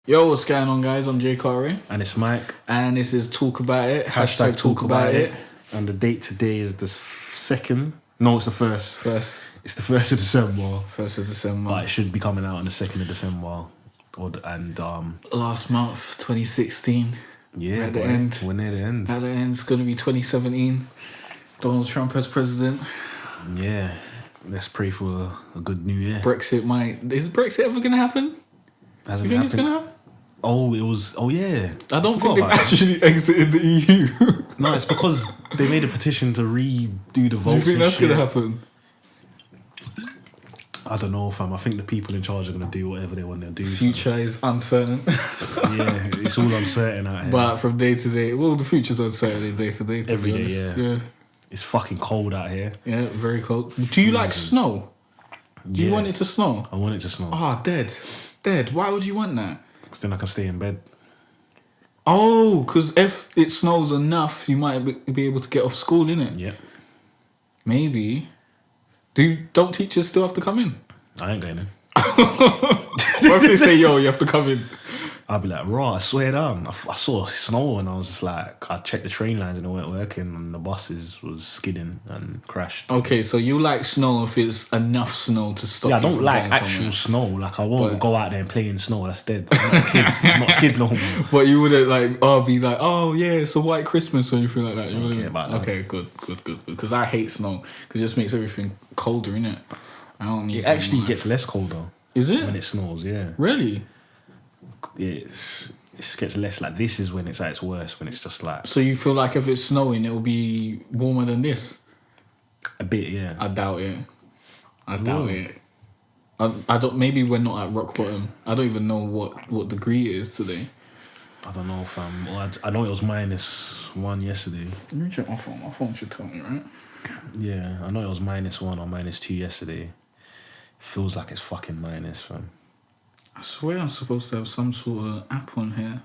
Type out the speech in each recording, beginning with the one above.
Yo, what's going on, guys? I'm Jay Cartere. And it's Mike. And this is Talk About It. Hashtag Talk About It. And the date today is the 2nd. No, it's the 1st. It's the 1st of December. 1st of December. But it should be coming out on the 2nd of December. Last month, 2016. Yeah, at the end. We're near the end. At the end, it's going to be 2017. Donald Trump as president. Yeah. Let's pray for a good new year. Brexit might... Is Brexit ever going to happen? Hasn't You think happened. it's going to happen? Oh yeah. I don't think they've actually exited the EU. No, it's because they made a petition to redo the votes. Do you think that's going to happen? I don't know, fam. I think the people in charge are going to do whatever they want to do. Future is uncertain. Yeah, it's all uncertain out here. But from day to day, well, the future's uncertain day to day. Every day, yeah. It's fucking cold out here. Yeah, very cold. Do you like snow? Do you want it to snow? I want it to snow. Oh, dead. Why would you want that? Because then I can stay in bed. Oh, because if it snows enough, you might be able to get off school, innit? Yeah. Maybe. Don't teachers still have to come in? I ain't going in. What if they say, yo, you have to come in? I'll be like, raw, I swear down. I saw snow and I was just like, I checked the train lines and it weren't working and the buses was skidding and crashed. Okay, so you like snow if it's enough snow to stop Yeah, I you don't from like going actual somewhere. snow. Like, I won't go out there and play in snow. That's dead. I'm not a kid. I'm not a kid no more. But you wouldn't be like, oh yeah, it's a white Christmas or anything like that. You wouldn't care about that. Okay, good. Because I hate snow. Because it just makes everything colder, innit? I don't need It actually gets less colder. Is it? When it snows, yeah. Really? It gets less, like, this is when it's at its worst, when it's just like... So you feel like if it's snowing, it'll be warmer than this? A bit, yeah. I doubt it. I don't. Maybe we're not at rock bottom. I don't even know what degree it is today. I don't know, fam. Well, I know it was -1 yesterday. Let me check my phone. My phone should tell me, right? Yeah, I know it was -1 or -2 yesterday. Feels like it's fucking minus, fam. I swear I'm supposed to have some sort of app on here.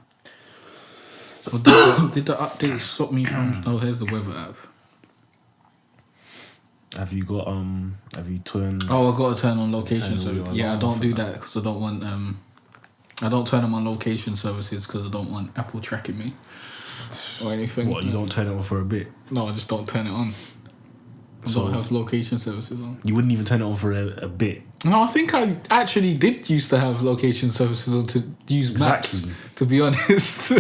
Or did the update stop me from... Oh, here's the weather app. Have you turned... Oh, I got to turn on location service. Yeah, I don't do that because I don't want... I don't turn on my location services because I don't want Apple tracking me or anything. What, you don't turn it on for a bit? No, I just don't turn it on. I don't have location services on. You wouldn't even turn it on for a bit? No, I think I actually did used to have location services on to use maps, Exactly. to be honest.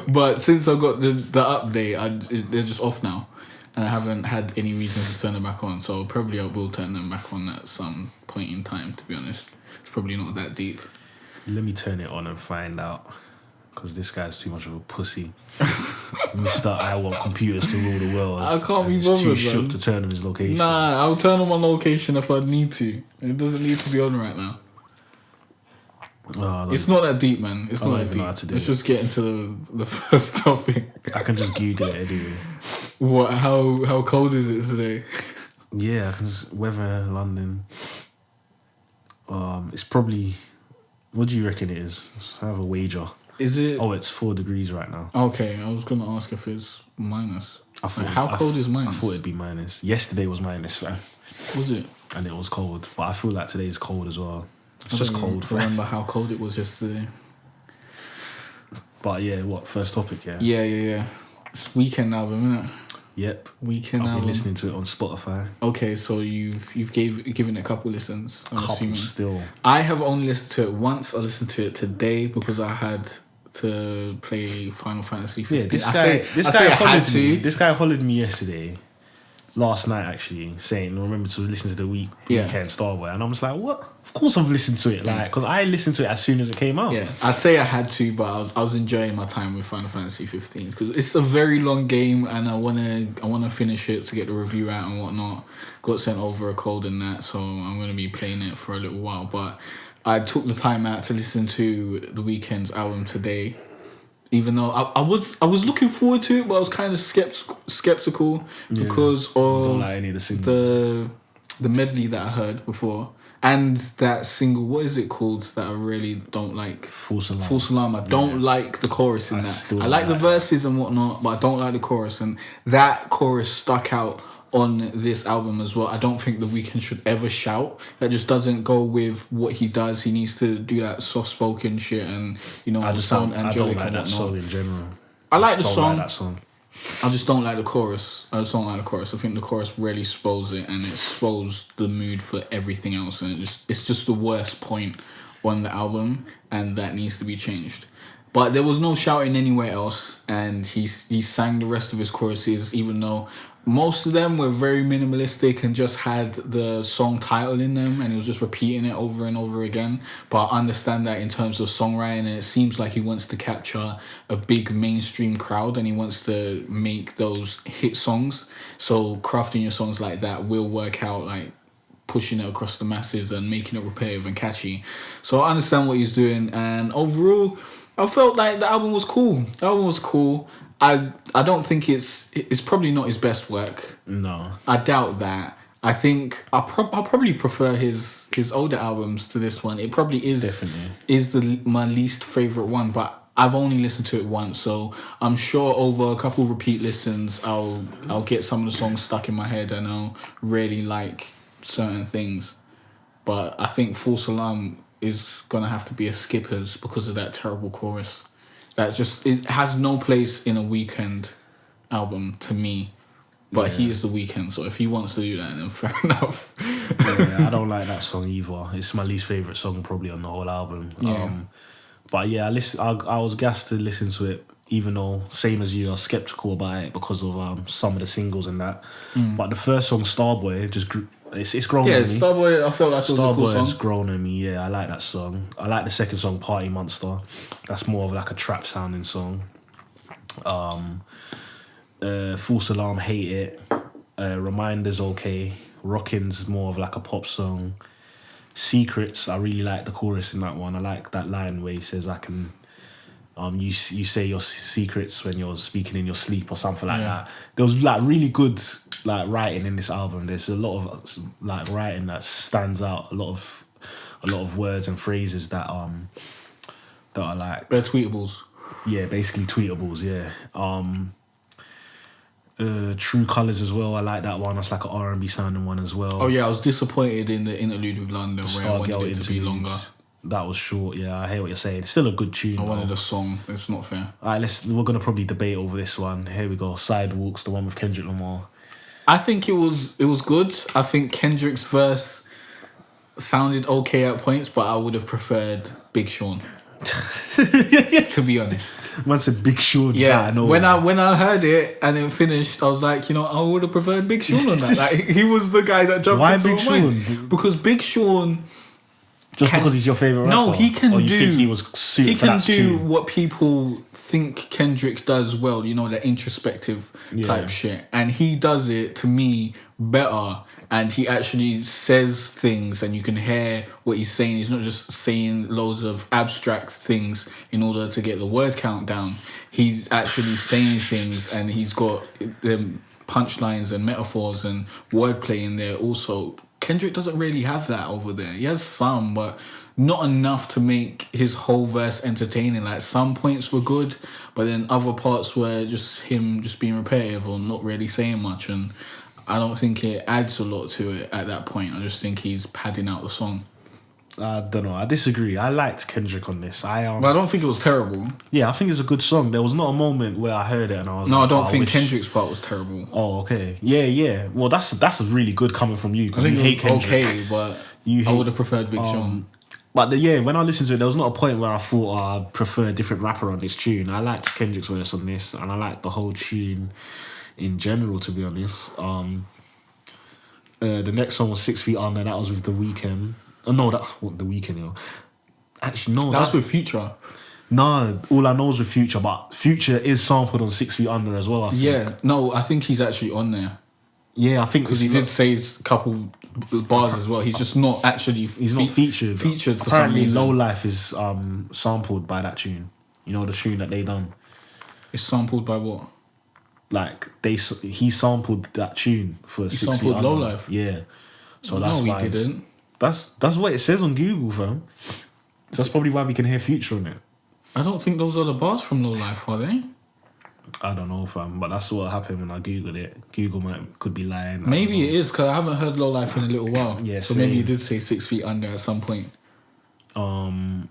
But since I got the update, they're just off now. And I haven't had any reason to turn them back on. So probably I will turn them back on at some point in time, to be honest. It's probably not that deep. Let me turn it on and find out. Because this guy's too much of a pussy. Mr. I want computers to rule the world. I can't be He's bothered, too man. shook to turn on his location. Nah, I'll turn on my location if I need to. It doesn't need to be on right now. It's not that deep, man. It's not that even know how to deep. do Let's it. just get into the first topic. I can just Google it anyway. What? How cold is it today? Yeah, I can just... Weather, London. It's probably... What do you reckon it is? Let's have a wager. Is it... Oh, it's 4 degrees right now. Okay, I was going to ask if it's minus. I thought, How cold is minus? I thought it'd be minus. Yesterday was minus, fam. Was it? And it was cold. But I feel like today's cold as well. It's I just don't cold, fam. remember how cold it was yesterday. But yeah, what? First topic, yeah? Yeah. It's Weeknd album, isn't it? Yep. Weeknd I've album. been listening to it on Spotify. Okay, so you've given it a couple listens. I'm assuming. Still. I have only listened to it once. I listened to it today because I had to play Final Fantasy 15. Yeah, this guy hollered me yesterday, last night actually, saying remember to listen to the Weeknd Starboy, and I'm just like, what? Of course I've listened to it, like, because I listened to it as soon as it came out. Yeah, I say I had to, but I was enjoying my time with Final Fantasy 15 because it's a very long game, and I wanna finish it to get the review out and whatnot. Got sent over a code and that, so I'm gonna be playing it for a little while. But I took the time out to listen to the Weeknd's album today, even though I was looking forward to it, but I was kind of skeptical because of don't like any of the singles. the medley that I heard before. And that single, what is it called that I really don't like? False Alarm. False Alarm. I don't like the chorus in that. still I like the like verses and whatnot, but I don't like the chorus. And that chorus stuck out on this album as well. I don't think The Weeknd should ever shout. That just doesn't go with what he does. He needs to do that soft spoken shit and I just sound don't, angelic I don't like and that whatnot. song in general. I like the don't song. Like that song. I just don't like the chorus. I just don't like the chorus. I think the chorus really spoils it, and it spoils the mood for everything else, and it's just the worst point on the album, and that needs to be changed. But there was no shouting anywhere else, and he sang the rest of his choruses, even though most of them were very minimalistic and just had the song title in them, and he was just repeating it over and over again. But I understand that in terms of songwriting, and it seems like he wants to capture a big mainstream crowd, and he wants to make those hit songs. So crafting your songs like that will work out, like pushing it across the masses and making it repetitive and catchy. So I understand what he's doing, and overall, I felt like the album was cool. The album was cool. I don't think it's probably not his best work. No. I doubt that. I think I'll probably prefer his older albums to this one. It probably is Definitely. my least favorite one, but I've only listened to it once, so I'm sure over a couple repeat listens I'll get some of the songs stuck in my head and I'll really like certain things. But I think False Alarm is gonna have to be a skippers because of that terrible chorus. It has no place in a Weeknd album to me. But he is The Weeknd, so if he wants to do that, then fair enough. Yeah, I don't like that song either. It's my least favourite song probably on the whole album. Yeah. But yeah, I was gassed to listen to it, even though, same as you, I was sceptical about it because of some of the singles and that. But the first song, Starboy, just grew. It's grown on me. Yeah, Starboy, I felt like it was a cool Starboy song. has grown on me, yeah, I like that song. I like the second song, Party Monster. That's more of like a trap sounding song. False Alarm, Hate It. Reminder's okay. Rockin's more of like a pop song. Secrets, I really like the chorus in that one. I like that line where he says, I can... you say your secrets when you're speaking in your sleep or something like that. There was like really good like writing in this album. There's a lot of like writing that stands out. A lot of words and phrases that are like They're tweetables. Yeah, basically tweetables. Yeah. True Colours as well. I like that one. That's like an R&B sounding one as well. Oh yeah, I was disappointed in the interlude with London where I wanted Stargirl it to be interlude. longer. That was short. Yeah, I hear what you're saying. It's still a good tune. I though. wanted a song. It's not fair. All right, we're gonna probably debate over this one. Here we go. Sidewalks, the one with Kendrick Lamar. I think it was good. I think Kendrick's verse sounded okay at points, but I would have preferred Big Sean. To be honest. Man said Big Sean. Yeah, I know. when I heard it and it finished, I was like, I would have preferred Big Sean on that. Like, he was the guy that jumped Why into Big my mind. Sean? Because Big Sean... Just because he's your favourite rapper? No, he can or you do... think he was suited He for can that do tune? what people think Kendrick does well, that introspective type shit. And he does it, to me, better. And he actually says things and you can hear what he's saying. He's not just saying loads of abstract things in order to get the word count down. He's actually saying things and he's got the punchlines and metaphors and wordplay in there also. Kendrick doesn't really have that over there. He has some, but not enough to make his whole verse entertaining. Like, some points were good, but then other parts were just him just being repetitive or not really saying much. And I don't think it adds a lot to it at that point. I just think he's padding out the song. I don't know. I disagree. I liked Kendrick on this. But I don't think it was terrible. Yeah, I think it's a good song. There was not a moment where I heard it and I was No, like, I don't think wish... Kendrick's part was terrible. Oh, okay. Yeah. Well, that's really good coming from you I because think you it hate was Kendrick. okay, but You I hate- would have preferred Big Sean. But when I listened to it, there was not a point where I thought I prefer a different rapper on this tune. I liked Kendrick's verse on this, and I liked the whole tune in general, to be honest. The next song was 6 Feet Under. That was with The Weeknd. Oh, no, The Weeknd, Actually, no. That was with Future. No, all I know is with Future, but Future is sampled on 6 Feet Under as well, I think. Yeah, no, I think he's actually on there. Yeah, I think... Because he did say a couple bars as well. He's just not actually... He's not featured. Featured for Apparently, some reason. Low Life is sampled by that tune. The tune that they done. It's sampled by what? Like he sampled that tune for He 6 Feet sampled Under. Low Life? Yeah. So that's no, why he didn't. That's what it says on Google, fam. That's probably why we can hear Future on it. I don't think those are the bars from Low Life, are they? I don't know, fam, but that's what happened when I googled it. Google could be lying. Maybe it is, because I haven't heard Low Life in a little while. Yeah, so same. maybe it did say 6 Feet Under at some point. Love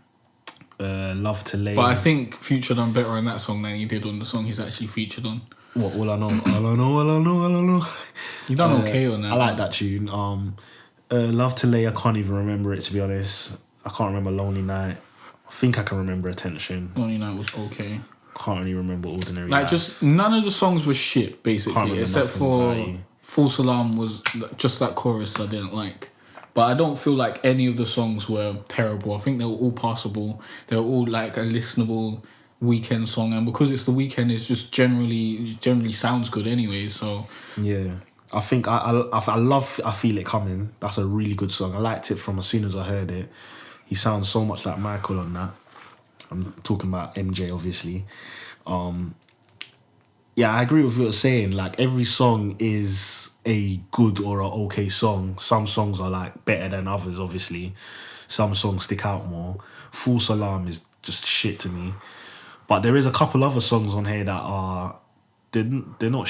to Lay. But I think Future done better on that song than he did on the song he's actually featured on. What? All I know, all I know, all I know, all I know. You done okay on that. I like that tune. Love to Lay, I can't even remember it, to be honest. I can't remember Lonely Night. I think I can remember Attention. Lonely Night was okay. Can't really remember Ordinary Like, Life. just none of the songs were shit, basically, except for False Alarm was just that chorus I didn't like. But I don't feel like any of the songs were terrible. I think they were all passable. They were all like a listenable Weeknd song, and because it's the Weeknd, it's just generally sounds good anyway. So yeah, I think I love I Feel It Coming. That's a really good song. I liked it from as soon as I heard it. He sounds so much like Michael on that. I'm talking about MJ, obviously. Yeah, I agree with what you're saying. Like, every song is a good or a okay song. Some songs are like better than others, obviously. Some songs stick out more. False Alarm is just shit to me. But there is a couple other songs on here that are... They're not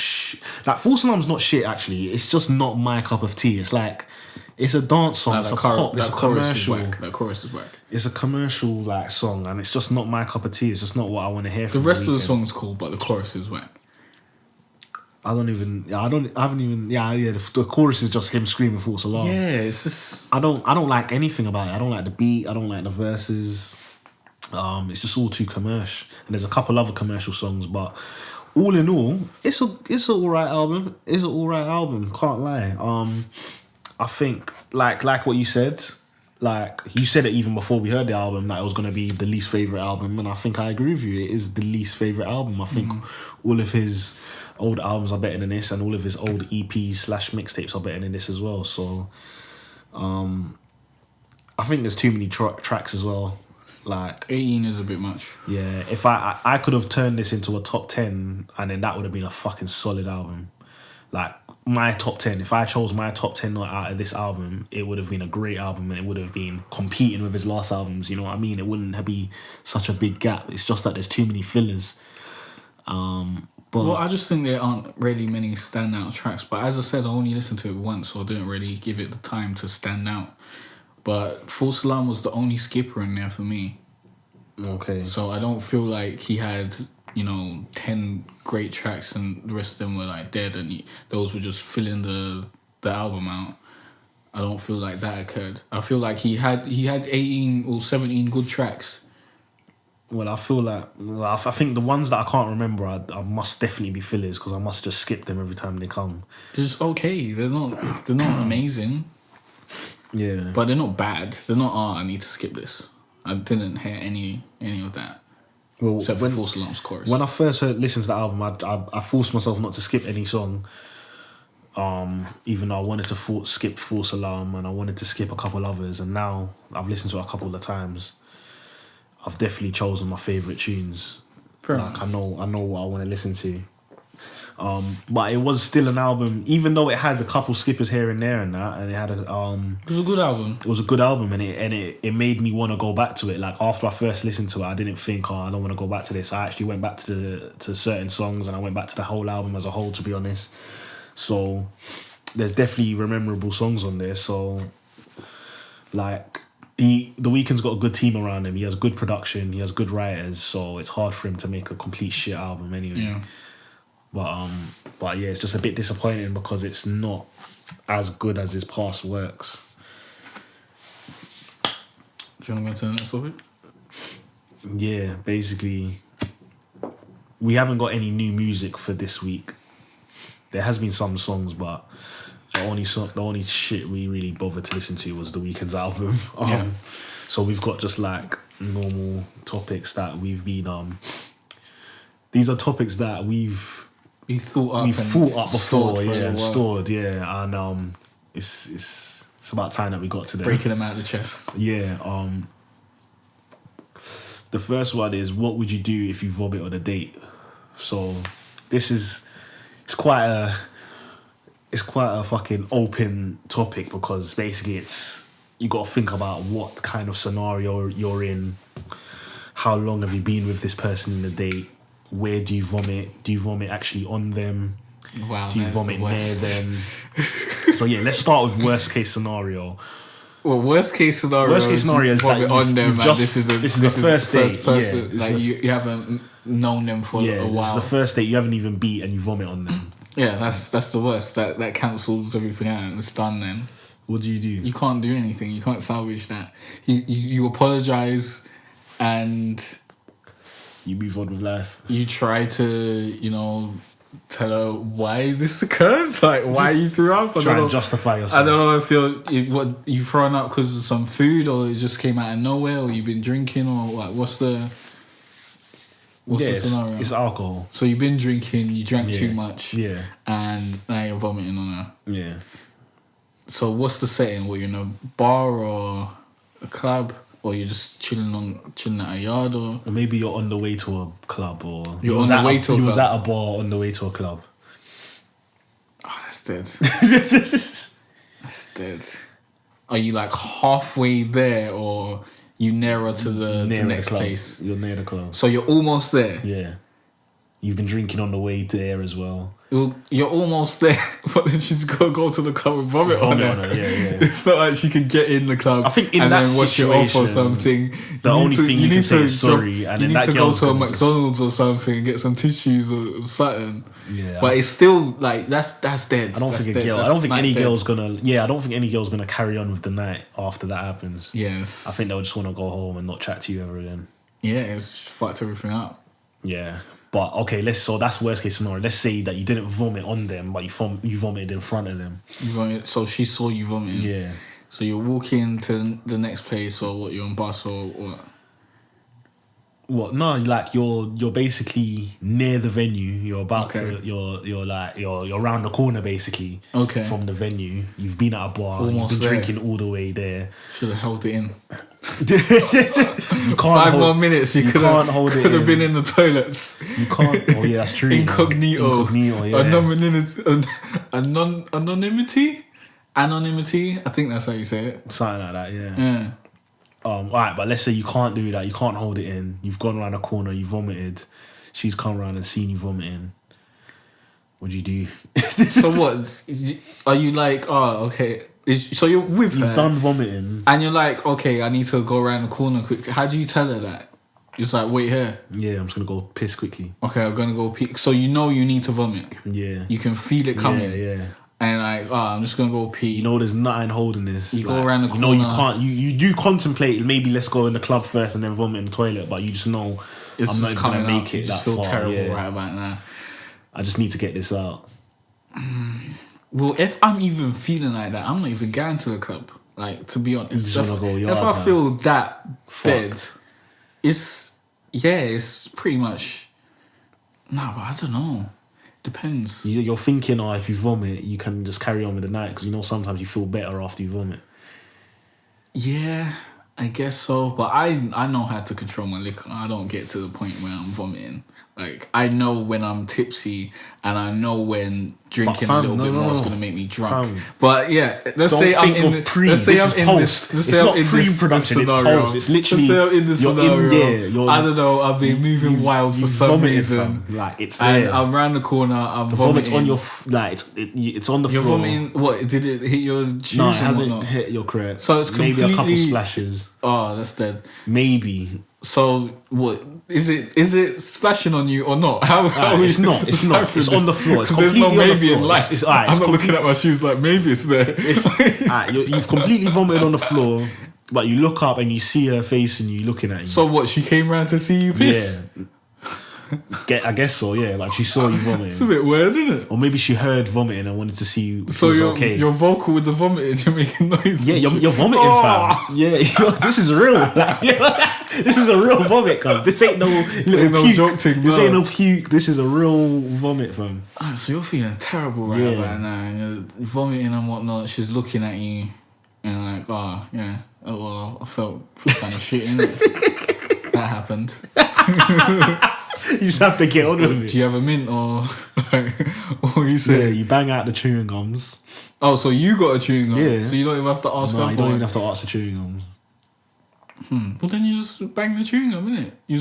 like, False Alarm's not shit, actually. It's just not my cup of tea. It's like... It's a dance song. It's a pop. It's a commercial. That chorus is whack. It's a commercial like song, and it's just not my cup of tea. It's just not what I want to hear. The rest of the song's cool, but the chorus is whack. I haven't even. The chorus is just him screaming False Alarm. Yeah, it's just. I don't like anything about it. I don't like the beat. I don't like the verses. It's just all too commercial. And there's a couple other commercial songs, but all in all, it's an alright album. It's an alright album. Can't lie. I think like what you said. Like, you said it even before we heard the album, that it was going to be the least favourite album, and I think I agree with you. It is the least favourite album. I think all of his old albums are better than this, and all of his old EPs/mixtapes are better than this as well. So, I think there's too many tracks as well. Like, 18 is a bit much. Yeah, if I could have turned this into a top 10, and then that would have been a fucking solid album. Like, my top 10, if I chose my top 10 out of this album, it would have been a great album, and it would have been competing with his last albums, you know what I mean? It wouldn't be such a big gap. It's just that there's too many fillers. Well, I just think there aren't really many standout tracks, but as I said, I only listened to it once, so I didn't really give it the time to stand out. But False Alarm was the only skipper in there for me. Okay. So I don't feel like he had, 10 great tracks and the rest of them were like dead, and those were just filling the album out. I don't feel like that occurred. I feel like he had 18 or 17 good tracks. Well, I feel like... I think the ones that I can't remember, I must definitely be fillers, because I must just skip them every time they come. They're just okay. They're not amazing. Yeah. But they're not bad. They're not, I need to skip this. I didn't hear any of that. Well, except for False Alarm's chorus. When I first listened to the album, I forced myself not to skip any song. Even though I wanted to skip False Alarm, and I wanted to skip a couple others, and now I've listened to it a couple of times. I've definitely chosen my favourite tunes. Like, I know what I want to listen to. But it was still an album, even though it had a couple skippers here and there and that, and it had it was a good album. It was a good album, and it made me want to go back to it. Like, after I first listened to it, I didn't think, I don't want to go back to this. I actually went back to certain songs, and I went back to the whole album as a whole, to be honest. So there's definitely memorable songs on there. So, like, the Weeknd's got a good team around him. He has good production. He has good writers. So it's hard for him to make a complete shit album anyway. Yeah. But yeah, it's just a bit disappointing because it's not as good as his past works. Do you want to go to the next topic? Yeah, basically, we haven't got any new music for this week. There has been some songs, but the only shit we really bothered to listen to was the Weeknd's album. So we've got just like normal topics that we've been. These are topics that we've thought up before, and stored, and it's about time that we got to them. Breaking them out of the chest. Yeah. The first one is, what would you do if you vomit on a date? So it's quite a fucking open topic, because basically you got to think about what kind of scenario you're in, how long have you been with this person in the date, where do you vomit? Do you vomit actually on them? Wow, do you vomit the near them? So yeah, let's start with worst case scenario. Well, worst case scenario is that on them. this is the first date. Person, yeah, like you haven't known them for a while. This is the first date you haven't even beat, and you vomit on them. Yeah, that's the worst. That cancels everything out. It's done then. What do? You can't do anything. You can't salvage that. You apologize, and you move on with life. You try to tell her why this occurs, like why you threw up. Try and justify yourself. I don't know if what you thrown up because of some food, or it just came out of nowhere, or you've been drinking, or like what's the scenario? It's alcohol. So you've been drinking, you drank too much, and now you're vomiting on her. Yeah. So what's the setting? Were you in a bar or a club? Or you're just chilling at a yard, or maybe you're on the way to a club, or you was at a bar on the way to a club. Oh, that's dead. That's dead. Are you like halfway there, or you nearer to the next place? You're near the club. So you're almost there. Yeah. You've been drinking on the way there as well. You're almost there, but then she's got to go to the club and vomit on her. Yeah. It's not like she can get in the club. I think in and that then wash it off or something. The only thing you can say is sorry, and you then need that to go to a girl's McDonald's or something and get some tissues or something. Yeah, but it's still like that's dead. I don't think any girl's gonna carry on with the night after that happens. Yes, I think they'll just want to go home and not chat to you ever again. Yeah, it's just fucked everything up. Yeah. But okay, so that's worst case scenario. Let's say that you didn't vomit on them, but you vomited in front of them. So she saw you vomiting. Yeah. So you're walking to the next place, or what? You're on bus or what? What? No, like you're basically near the venue. You're about to. You're around the corner basically. Okay. From the venue, you've been at a bar. Almost you've been there. drinking all the way there. Should have held it in. You can't 5 more minutes. You could have been in the toilets. You can't. Oh yeah, that's true. Incognito. Yeah. Anonymity. I think that's how you say it. Something like that. Yeah. Yeah. Alright, but let's say you can't do that. You can't hold it in. You've gone around a corner. You vomited. She's come around and seen you vomiting. What do you do? So what? Are you like? Oh, okay. So you're with her. You've done vomiting. And you're like, okay, I need to go around the corner quick. How do you tell her that? Just like, wait here. Yeah, I'm just going to go piss quickly. Okay, I'm going to go pee. So you know you need to vomit. Yeah. You can feel it coming. Yeah. And like, I'm just going to go pee. You know there's nothing holding this. You go around the corner. You know you can't. You do contemplate, maybe let's go in the club first and then vomit in the toilet. But you just know I'm not going to make it that far. I feel terrible right about now. I just need to get this out. Well, if I'm even feeling like that, I'm not even going to the club. Like, to be honest, if I feel that dead, it's pretty much. No, but I don't know. Depends. You're thinking, if you vomit, you can just carry on with the night because sometimes you feel better after you vomit. Yeah, I guess so. But I know how to control my liquor. I don't get to the point where I'm vomiting. Like, I know when I'm tipsy, and I know when drinking a little bit more is going to make me drunk. But yeah, let's say I'm in this. It's not pre-production. It's post. It's literally you're in there. I don't know. I've been moving wild for some reason. Like it's there. And I'm around the corner. I'm vomiting. On your it's on the floor. You're vomiting. What did it hit your shoes? No, it hasn't hit your crotch. So it's maybe a couple splashes. Oh, that's dead. Maybe. So what is it? Is it splashing on you or not? How it's not. It's not. It's on the floor. Because there's no maybe in life. I'm not looking at my shoes like maybe it's there. You've completely vomited on the floor, but you look up and you see her face and you looking at you. So what? She came round to see you piss? Yeah. I guess so, yeah. Like she saw you vomiting. It's a bit weird, isn't it? Or maybe she heard vomiting and wanted to see you. So you're vocal with the vomiting. You're making noises. Yeah, you're vomiting, fam. Yeah, this is real. Like, this is a real vomit, cuz this ain't no little puke. Joke thing, this ain't no puke. This is a real vomit, fam. So you're feeling terrible right now, and you're vomiting and whatnot. She's looking at you, and like, I felt kind of shit, innit? That happened. You just have to get on with it. Do you have a mint or you say? Yeah, you bang out the chewing gums. Oh, so you got a chewing gum? Yeah. So you don't even have to ask her for it? No, you don't even have to ask for chewing gums. Well, then you just bang the chewing gum, innit? You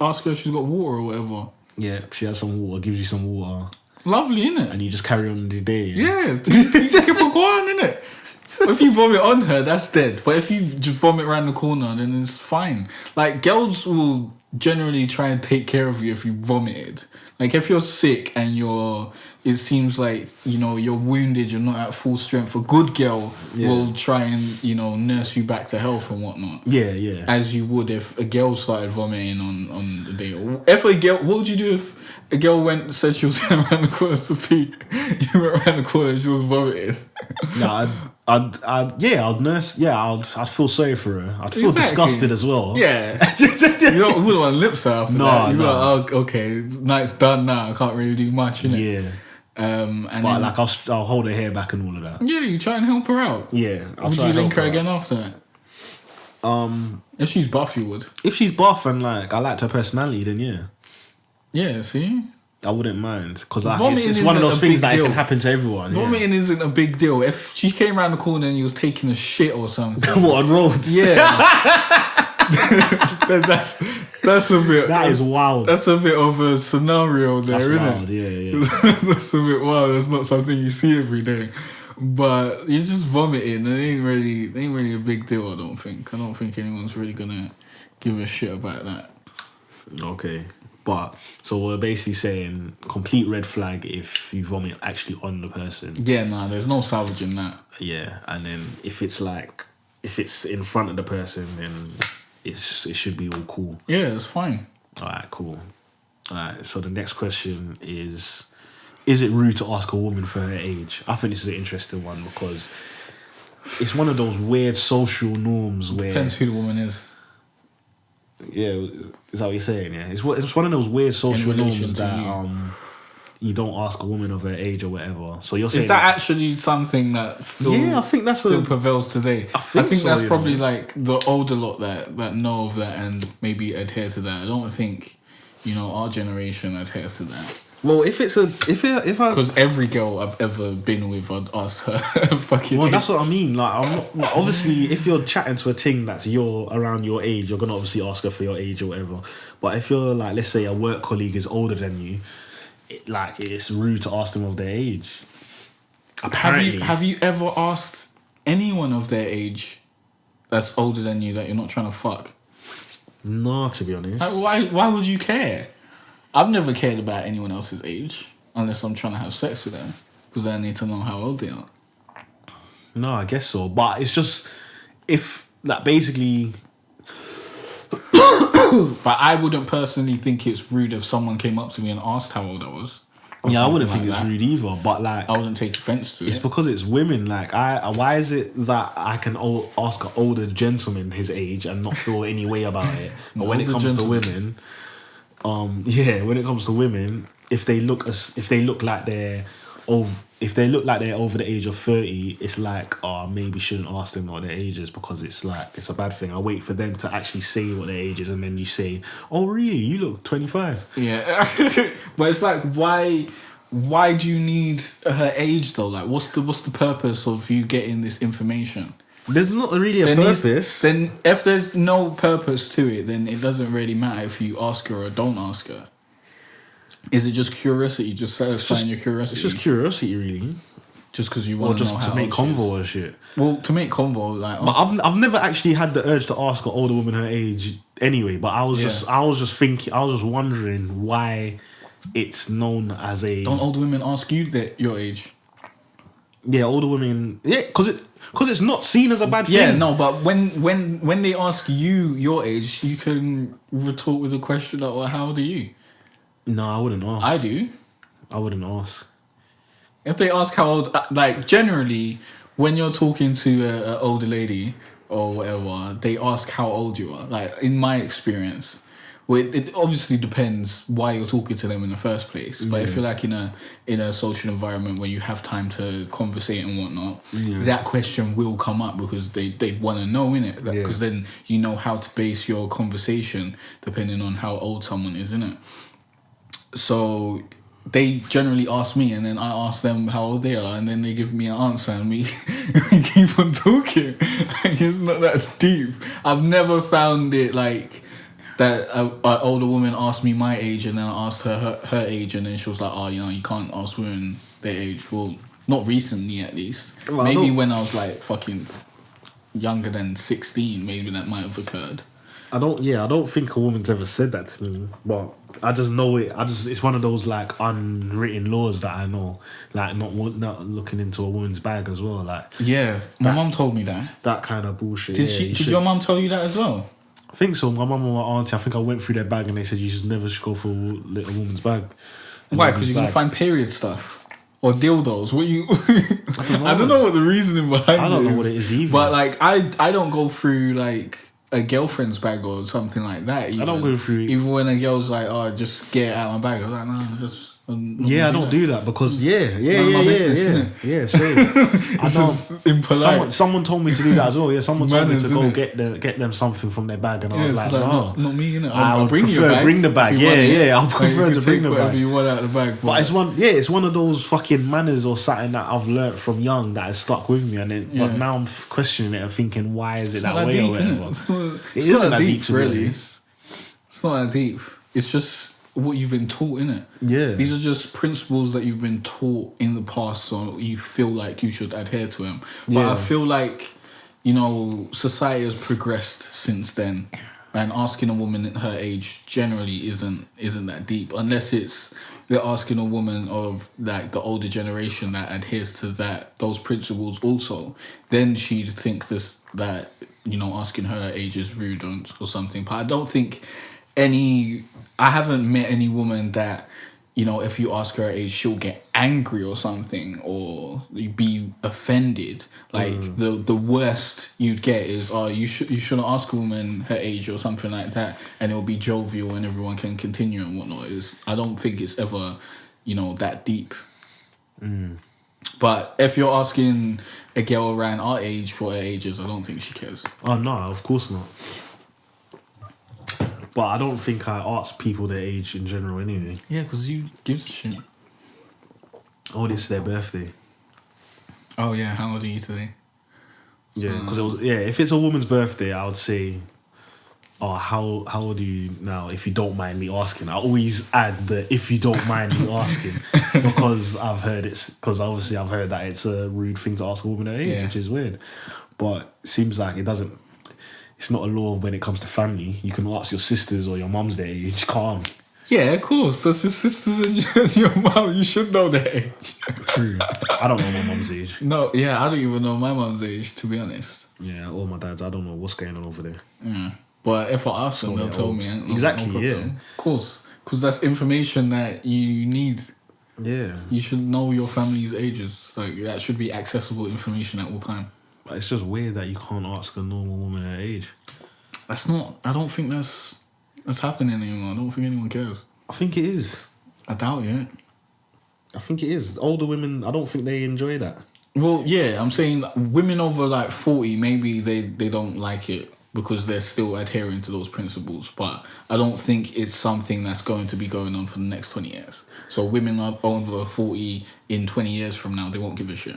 ask her if she's got water or whatever. Yeah, she has some water, gives you some water. Lovely, innit? And you just carry on the day. Yeah, keep on going, innit? If you vomit on her, that's dead. But if you just vomit around the corner, then it's fine. Like, girls will generally try and take care of you if you vomited. Like, if you're sick and it seems like, you're wounded, you're not at full strength, a good girl will try and, nurse you back to health and whatnot. Yeah, yeah. As you would if a girl started vomiting on the day. If a girl, what would you do if a girl said she was going around the corner to pee? You went around the corner and she was vomiting. No, I'd nurse. Yeah, I'd feel sorry for her. I'd feel disgusted as well. Yeah, you wouldn't want to lips her after that. You'd be like, oh, okay, night's done now. I can't really do much, innit? Yeah. And but then, like I'll hold her hair back and all of that. Yeah, you try and help her out. Yeah. Would you link her again after that? If she's buff, you would. If she's buff and like I liked her personality, then yeah. Yeah. See. I wouldn't mind because it's one of those things that can happen to everyone. Vomiting isn't a big deal. If she came around the corner and you was taking a shit or something, what, on roads? Yeah, then that's a bit. That is wild. That's a bit of a scenario there, isn't wild. it? Yeah. That's a bit wild. That's not something you see every day. But you're just vomiting. It ain't really a big deal. I don't think anyone's really gonna give a shit about that. Okay. But so we're basically saying complete red flag if you vomit actually on the person. Yeah, there's no salvaging that. Yeah, and then if it's in front of the person, then it should be all cool. Yeah, it's fine. All right, cool. All right, so the next question is it rude to ask a woman for her age? I think this is an interesting one because it's one of those weird social norms where depends who the woman is. Yeah, is that what you're saying? Yeah, it's one of those weird social norms that you don't ask a woman of her age or whatever. So you're saying is that actually something that still I think that's still prevails today? I think so, that's probably like the older lot that know of that and maybe adhere to that. I don't think our generation adheres to that. Well, if I because every girl I've ever been with, I'd ask her fucking. Well, age. that's what I mean. Like, I'm not obviously if you're chatting to a ting that's around your age, you're gonna obviously ask her for your age or whatever. But if you're like, let's say a work colleague is older than you, it's rude to ask them of their age. Apparently, have you ever asked anyone of their age that's older than you that you're not trying to fuck? No, to be honest. Like, why would you care? I've never cared about anyone else's age unless I'm trying to have sex with them because I need to know how old they are. No, I guess so. But it's just basically. But I wouldn't personally think it's rude if someone came up to me and asked how old I was. Yeah, I wouldn't think it's rude either. But like, I wouldn't take offense to it. It's because it's women. Like, why is it that I can ask an older gentleman his age and not feel any way about it? But when it comes to women. When it comes to women, if they look like they're over the age of 30, it's like, maybe shouldn't ask them what their age is because it's a bad thing. I wait for them to actually say what their age is and then you say, oh really, you look 25. Yeah. But it's like, why do you need her age though? Like, what's the purpose of you getting this information? There's not really a purpose. Then if there's no purpose to it, then it doesn't really matter if you ask her or don't ask her. Is it just curiosity? Just satisfying your curiosity? It's just curiosity, really. Just because you want to know how just to make convo or shit. Well, to make convo, like. But I've never actually had the urge to ask an older woman her age anyway. But I was just wondering why it's known as a. Don't older women ask you your age? Yeah, older women. Yeah, because it's not seen as a bad thing. Yeah, no, but when they ask you your age, you can retort with a question like, well, how old are you? No, I wouldn't ask. I do. I wouldn't ask. If they ask how old, like generally, when you're talking to an older lady or whatever, they ask how old you are. Like in my experience, well, it obviously depends why you're talking to them in the first place. But if you're like in a social environment where you have time to conversate and whatnot, that question will come up because they want to know, innit? Because then you know how to base your conversation depending on how old someone is, innit? So they generally ask me and then I ask them how old they are and then they give me an answer and we keep on talking. It's not that deep. I've never found it like that an older woman asked me my age, and then I asked her age, and then she was like, "Oh, you can't ask women their age." Well, not recently, at least. Well, maybe when I was like fucking younger than 16, maybe that might have occurred. I don't think a woman's ever said that to me, but I just know it. It's one of those like unwritten laws that I know, like not looking into a woman's bag as well, like. Yeah, my mum told me that. That kind of bullshit. Did your mum tell you that as well? I think so. My mum and my auntie, I think I went through their bag and they said you should never go for a woman's bag. Why? Because you're going to find period stuff. Or dildos. What you... I don't know what the reasoning behind it is. I don't know what it is either. But like, I don't go through like a girlfriend's bag or something like that. Even. I don't go through... Even when a girl's like, oh, just get it out of my bag. I'm like, no, just... I don't do that because same. I don't. Impolite. Someone told me to do that as well. Yeah, someone told me to go get them something from their bag, and I was like, no, not me. Innit? I'll bring your bag. Bring the bag. Yeah. I'll prefer to bring the bag. You want out of the bag, but it's one of those fucking manners or something that I've learnt from young that has stuck with me, but now I'm questioning it and thinking, why is it that way or whatever? It isn't that deep, really. It's not that deep. It's just what you've been taught, innit? Yeah. These are just principles that you've been taught in the past, so you feel like you should adhere to them. But I feel like, society has progressed since then, and asking a woman at her age generally isn't that deep, unless they're asking a woman of like the older generation that adheres to those principles also. Then she'd think that asking her age is rude or something. But I don't think I haven't met any woman that, if you ask her age, she'll get angry or something or be offended. Like the worst you'd get is, oh, you shouldn't ask a woman her age or something like that, and it'll be jovial and everyone can continue and whatnot. I don't think it's ever, that deep. But if you're asking a girl around our age for her ages, I don't think she cares. Oh no, of course not. But I don't think I ask people their age in general anyway. Yeah, because you give a shit. Oh, it's their birthday. Oh yeah, how old are you today? Yeah, because if it's a woman's birthday, I would say, oh, how old are you now? If you don't mind me asking, I always add the if you don't mind me asking because obviously I've heard that it's a rude thing to ask a woman her age, which is weird. But it seems like it's not a law when it comes to family. You can ask your sisters or your mum's their age. Calm. Yeah, of course. That's your sisters and your mum. You should know their age. True. I don't know my mum's age. No, yeah, I don't even know my mum's age, to be honest. Yeah, or my dad's. I don't know what's going on over there. Yeah. But if I ask them, they'll tell me. Exactly, yeah. Of course. Because that's information that you need. Yeah. You should know your family's ages. Like, that should be accessible information at all time. It's just weird that you can't ask a normal woman her age. I don't think that's happening anymore. I don't think anyone cares. I think it is. I doubt it. I think it is. Older women, I don't think they enjoy that. Well, yeah, I'm saying women over like 40, maybe they don't like it because they're still adhering to those principles. But I don't think it's something that's going to be going on for the next 20 years. So women are over 40 in 20 years from now, they won't give a shit.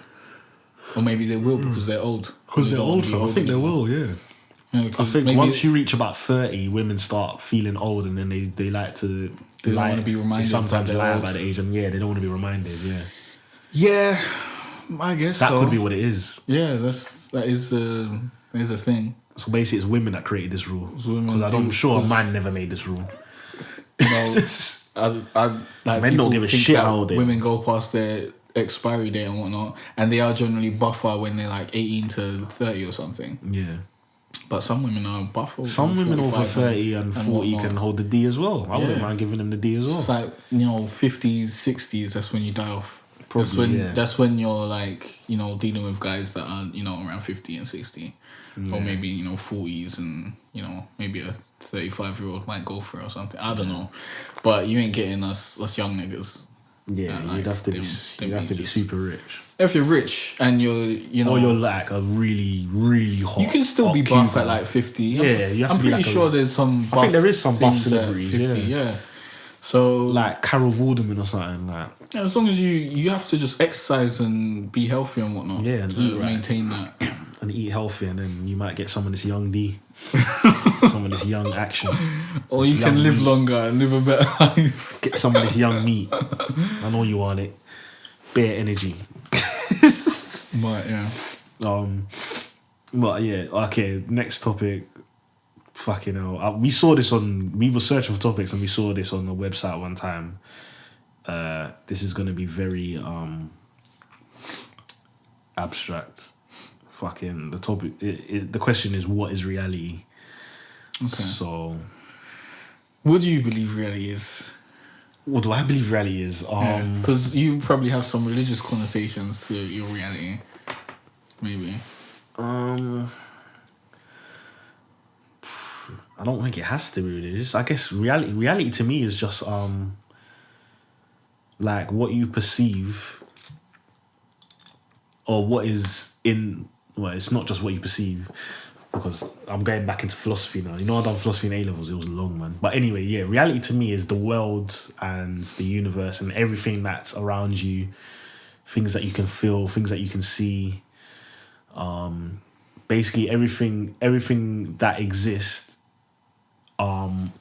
Or maybe they will because they're old. Because they're old, I think they will, yeah. I think once you reach about 30, women start feeling old and then they like to... They don't want to be reminded. Sometimes they lie about the age and they don't want to be reminded, yeah. Yeah, I guess that could be what it is. Yeah, that is a thing. So basically it's women that created this rule. Because I'm sure a man never made this rule. Men don't give a shit how old they are. Women go past their expiry date and whatnot, and they are generally buffer when they're like 18 to 30 or something. Yeah. But some women are buffer. Some women over 30 and 40 can hold the D as well. I wouldn't mind giving them the D as well. It's like, 50s, 60s, that's when you die off. That's when you're like, dealing with guys that are, around 50 and 60. Yeah. Or maybe, 40s and, maybe a 35-year-old might go for it or something. I don't know. But you ain't getting us young niggas. Yeah, you'd have to be super rich. If you're rich and you're, or you're like a really, really hot. You can still be buff at like 50. Yeah, you have I'm to be pretty sure there's some buff. I think there is some buff celebrities. 50, yeah. So like Carol Vorderman or something like. Yeah, as long as you have to just exercise and be healthy and whatnot. Yeah, and eat maintain that. And eat healthy, and then you might get some of this young D. some of this young action. Or you can live longer and live a better life. Get some of this young meat. I know you want it. Bare energy. But yeah. But yeah, okay, next topic. Fucking hell. We were searching for topics and we saw this on the website one time. This is going to be very abstract. Fucking the topic. The question is, what is reality? Okay. So, what do you believe reality is? What do I believe reality is? Because you probably have some religious connotations to your reality. Maybe. I don't think it has to be religious. I guess reality to me is just like what you perceive, or what is in. Well, it's not just what you perceive, because I'm going back into philosophy now. You know, I done philosophy in A-levels. It was long, man. But anyway, yeah, reality to me is the world and the universe and everything that's around you, things that you can feel, things that you can see. Basically everything that exists when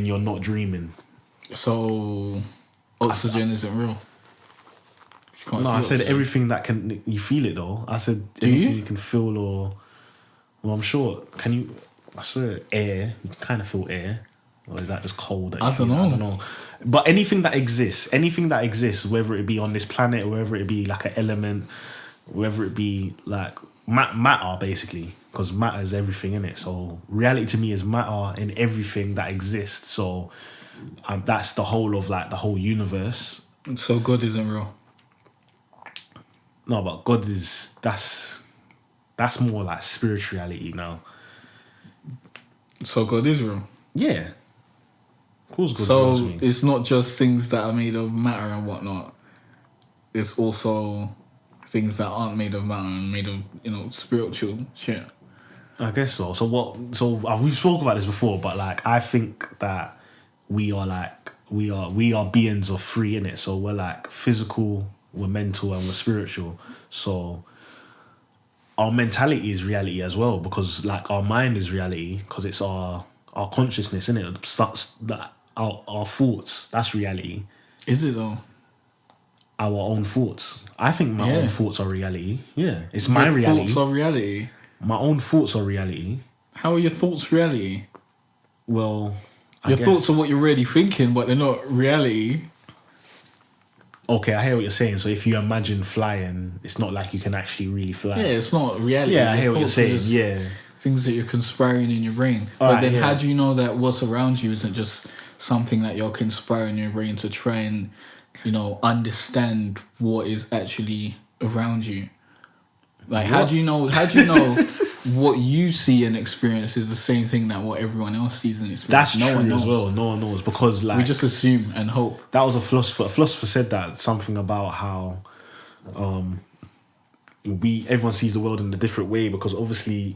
you're not dreaming. So oxygen isn't real. No, I said everything that can, you feel it though. I said anything you can feel, or, well, I'm sure, can you, I swear air, you can kind of feel air, or is that just cold? I don't know. But anything that exists, whether it be on this planet, or whether it be like an element, whether it be like matter basically, because matter is everything in it. So reality to me is matter in everything that exists. So that's the whole of like the whole universe. So God isn't real. No, but God is, that's more like spirituality now. So God is real. Yeah. Of course God so is real. It's not just things that are made of matter and whatnot. It's also things that aren't made of matter and made of, spiritual shit. I guess so. We've spoken about this before, but like I think that we are beings of three in it. So we're like physical, we're mental, and we're spiritual. So our mentality is reality as well, because like our mind is reality, because it's our consciousness, isn't it? Our thoughts, that's reality. Is it though? Our own thoughts. I think my own thoughts are reality. Yeah, it's my reality. Thoughts are reality. My own thoughts are reality. How are your thoughts reality? Well, your thoughts are what you're really thinking, but they're not reality. Okay, I hear what you're saying. So if you imagine flying, it's not like you can actually really fly. Yeah, it's not reality. Yeah, I hear what you're saying. Yeah. Things that you're conspiring in your brain. But then how do you know that what's around you isn't just something that you're conspiring in your brain to try and, understand what is actually around you? Like, how do you know what you see and experience is the same thing that what everyone else sees and experiences? That's true as well. No one knows, because like, we just assume and hope. That was a philosopher. A philosopher said that, something about how everyone sees the world in a different way, because obviously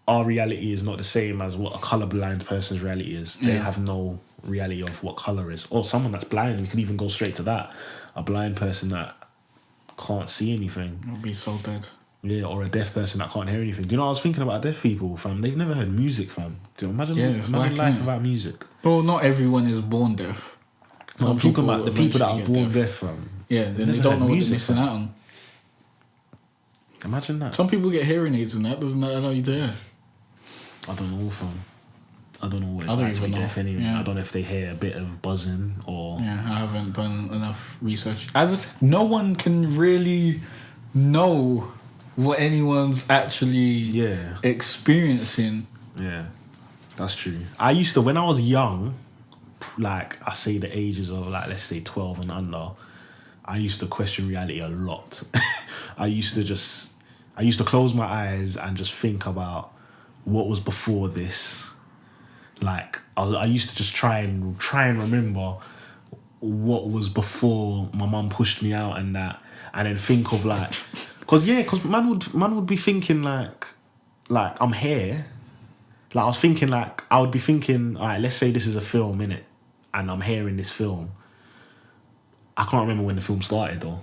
our reality is not the same as what a colourblind person's reality is. They have no reality of what colour is. Or someone that's blind, we could even go straight to that. A blind person that can't see anything. It would be so bad. Yeah, or a deaf person that can't hear anything. Do you know what I was thinking about deaf people, fam? They've never heard music, fam. Do you imagine life without music? Bro, not everyone is born deaf. No, I'm talking about the people that are born deaf, fam. Yeah, then they don't know what they're missing out on. Imagine that. Some people get hearing aids and that. Doesn't that allow you to hear? I don't know, fam. I don't know what it's like to be deaf anyway. Yeah. I don't know if they hear a bit of buzzing or... Yeah, I haven't done enough research. No one can really know what anyone's actually experiencing. Yeah, that's true. I used to, when I was young, like I say the ages of like, let's say 12 and under, I used to question reality a lot. I used to close my eyes and just think about what was before this. Like I used to just try and remember what was before my mum pushed me out and that, and then think of like, cause man would be thinking like I'm here. Like I would be thinking, all right, let's say this is a film, innit? And I'm here in this film. I can't remember when the film started though.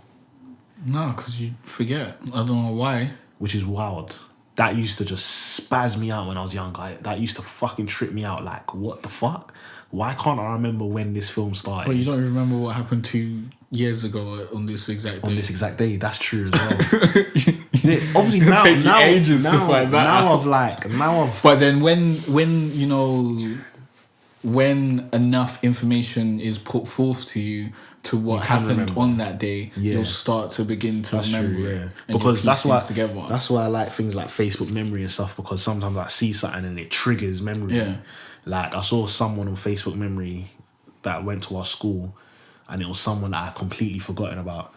No, because you forget. I don't know why. Which is wild. that used to just spaz me out when I was younger. That used to fucking trip me out. Like, what the fuck? Why can't I remember when this film started? Well, you don't remember what happened 2 years ago on this exact day. On this exact day, that's true as well. Yeah, obviously now ages to find that out. But then when you know, when enough information is put forth to you to what happened on that day, you'll start to begin to remember it. Because that's why I like things like Facebook memory and stuff, because sometimes I see something and it triggers memory. Yeah. Like I saw someone on Facebook memory that went to our school, and it was someone that I had completely forgotten about.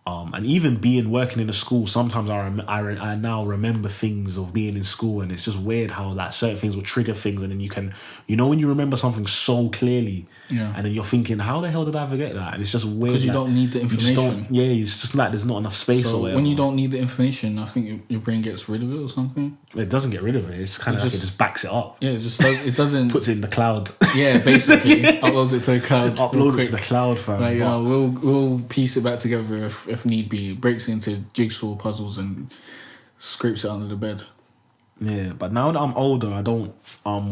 And even working in a school, sometimes I now remember things of being in school, and it's just weird how like certain things will trigger things, and then you can, when you remember something so clearly, and then you're thinking, how the hell did I forget that? And it's just weird because you don't need the information. It's just like there's not enough space. So when you don't need the information, I think your brain gets rid of it or something. It doesn't get rid of it. It's kind of like it just backs it up. Yeah, it doesn't puts it in the cloud. Yeah, basically uploads it to the cloud. Uploads it to the cloud, fam. Like, we'll piece it back together if need be. It breaks it into jigsaw puzzles and scrapes it under the bed. Yeah, but now that I'm older, I don't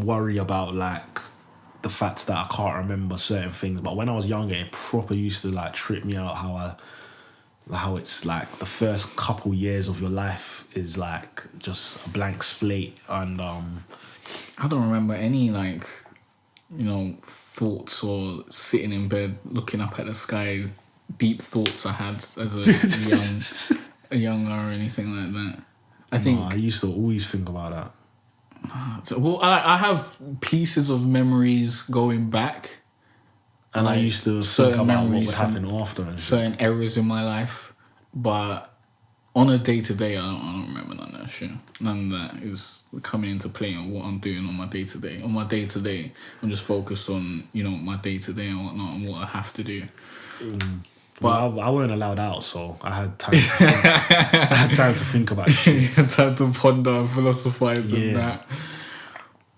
worry about like the fact that I can't remember certain things. But when I was younger, it proper used to like trip me out how it's like the first couple years of your life is like just a blank slate, and I don't remember any like thoughts or sitting in bed looking up at the sky, deep thoughts I had as a young or anything like that. I used to always think about that. Well, I have pieces of memories going back, and I used to think about what would happen after and certain errors in my life, but on a day-to-day, I don't remember none of that shit. None of that is coming into play on what I'm doing on my day-to-day. On my day-to-day, I'm just focused on my day-to-day and whatnot and what I have to do. But I weren't allowed out, so I had time. I had time to think about shit. You had time to ponder and philosophize and that.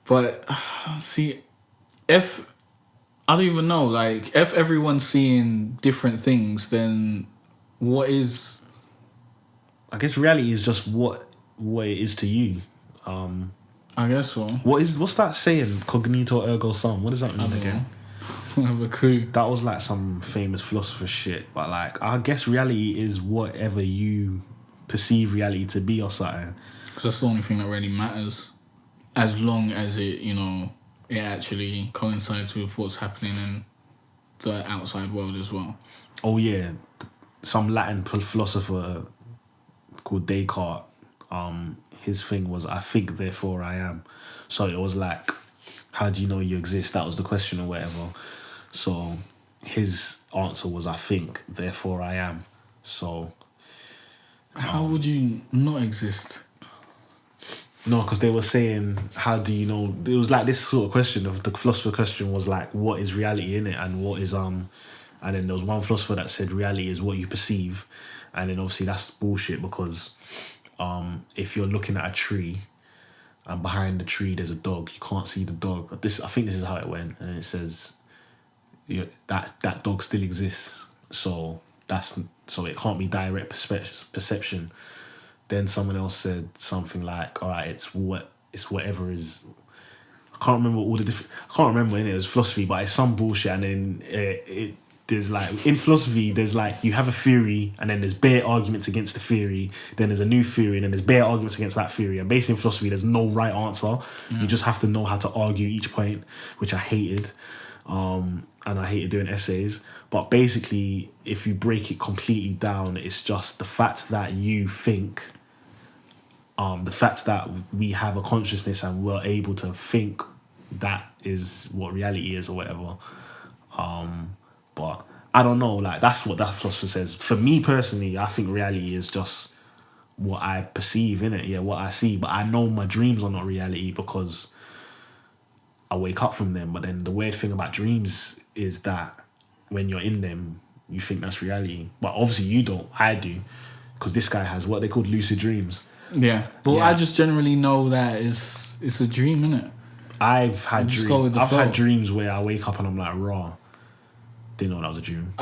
But see, if I don't even know, like if everyone's seeing different things, then what is? I guess reality is just what it is to you. I guess so. What's that saying? Cognito ergo sum. What does that mean again? I don't have a clue. That was like some famous philosopher shit. But like, I guess reality is whatever you perceive reality to be or something. Because that's the only thing that really matters. As long as it, it actually coincides with what's happening in the outside world as well. Oh yeah, some Latin philosopher called Descartes. His thing was, I think, therefore I am. So it was like, how do you know you exist? That was the question or whatever. So his answer was, I think, therefore I am. So how would you not exist? No, because they were saying, how do you know? It was like this sort of question. The philosopher question was like, what is reality in it, and what is And then there was one philosopher that said reality is what you perceive, and then obviously that's bullshit, because if you're looking at a tree, and behind the tree there's a dog, you can't see the dog. I think this is how it went, and it says that dog still exists. So it can't be direct perception. Then someone else said something like, all right, it's whatever is. I can't remember innit? It was philosophy, but it's some bullshit. And then there's like, in philosophy, there's like, you have a theory, and then there's bare arguments against the theory. Then there's a new theory, and then there's bare arguments against that theory. And basically in philosophy, there's no right answer. Yeah. You just have to know how to argue each point, which I hated. And I hated doing essays. But basically, if you break it completely down, it's just the fact that you think, the fact that we have a consciousness and we're able to think, that is what reality is or whatever. But I don't know, like that's what that philosopher says. For me personally, I think reality is just what I perceive, innit? Yeah, what I see. But I know my dreams are not reality because I wake up from them. But then the weird thing about dreams is that when you're in them, you think that's reality. But obviously you don't. I do. Because this guy has what they call lucid dreams. Yeah. But I just generally know that it's a dream, innit? I've had dreams where I wake up and I'm like, raw. Didn't know that was a dream.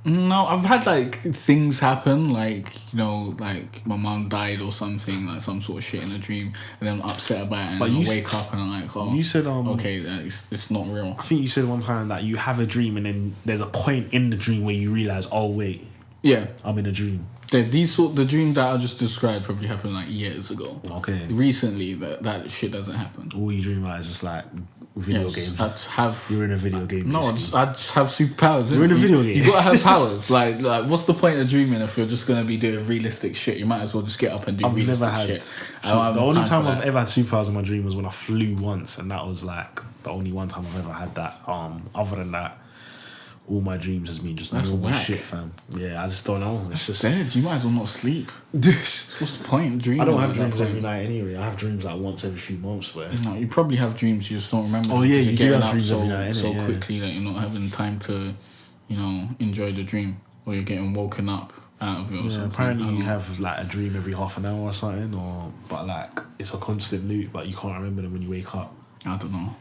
No, I've had like things happen, like like my mum died or something, like some sort of shit in a dream, and then I'm upset about it, and But then you I wake up and I'm like, oh, you said okay, it's not real. I think you said one time that you have a dream and then there's a point in the dream where you realize, oh wait, Yeah, I'm in a dream. the dream that I just described probably happened like years ago. Okay. Recently, that shit doesn't happen. All you dream about is just like video games. I just have. You're in a video game. No, basically. I just have superpowers. You're in a video game. You gotta have powers. like, what's the point of dreaming if you're just gonna be doing realistic shit? You might as well just get up and do realistic shit. The only time I've ever had superpowers in my dream was when I flew once, and that was like the only one time I've ever had that. Other than that, all my dreams has been just normal whack. shit, fam. Yeah, I just don't know. It's just dead. You might as well not sleep. What's the point? Dreaming. I don't have dreams every night anyway. I have dreams like once every few months. Where you probably have dreams, you just don't remember. Oh yeah, you do have up dreams every night, so quickly that you're not having time to, enjoy the dream, or you're getting woken up out of it. Or something. Apparently you have like a dream every half an hour or something, but like it's a constant loop, but you can't remember them when you wake up. I don't know.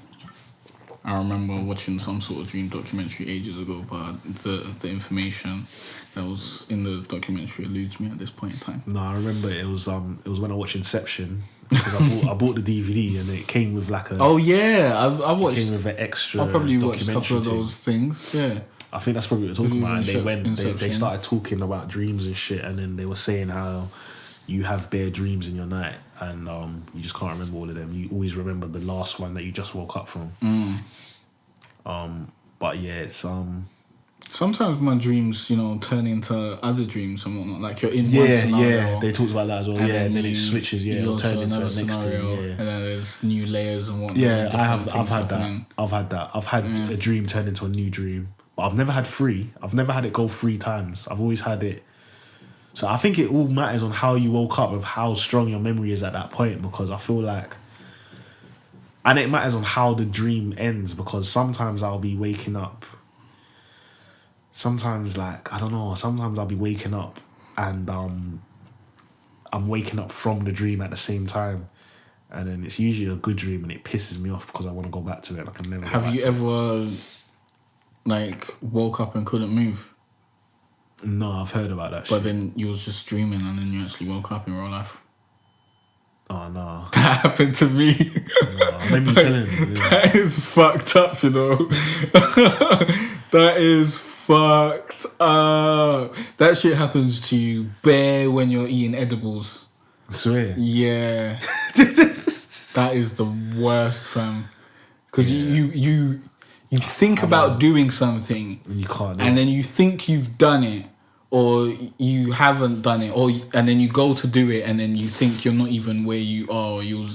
I remember watching some sort of dream documentary ages ago, but the information that was in the documentary eludes me at this point in time. No, I remember it was when I watched Inception, because I bought the DVD and it came with like a. Oh yeah, I watched. It came with an extra. I probably watched a couple of those things. Yeah. I think that's probably what we're talking about. And they Inception. started talking about dreams and shit, and then they were saying how you have bare dreams in your night, and you just can't remember all of them. You always remember the last one that you just woke up from. But yeah, it's Sometimes my dreams, turn into other dreams and whatnot. Like you're in one scenario. Yeah, they talked about that as well. And then it switches. Yeah, it'll turn into the next scenario, thing. Yeah. And then there's new layers and whatnot. Yeah, I've had that. I've had a dream turn into a new dream, but I've never had 3. I've never had it go 3 times. I've always had it. So I think it all matters on how you woke up, with how strong your memory is at that point, because I feel like. And it matters on how the dream ends, because sometimes I'll be waking up. Sometimes, like, I don't know, sometimes I'll be waking up and I'm waking up from the dream at the same time. And then it's usually a good dream and it pisses me off because I want to go back to it. I can never. Have you ever, like, woke up and couldn't move? No, I've heard about that But then you was just dreaming and then you actually woke up in real life. Oh no. That happened to me. No, maybe you're telling me. Yeah. That is fucked up, That is fucked up. That shit happens to you bare when you're eating edibles. I swear. Yeah. That is the worst, fam. Because you think about doing something and you can't. And then you think you've done it, or you haven't done it, and then you go to do it, and then you think you're not even where you are. You're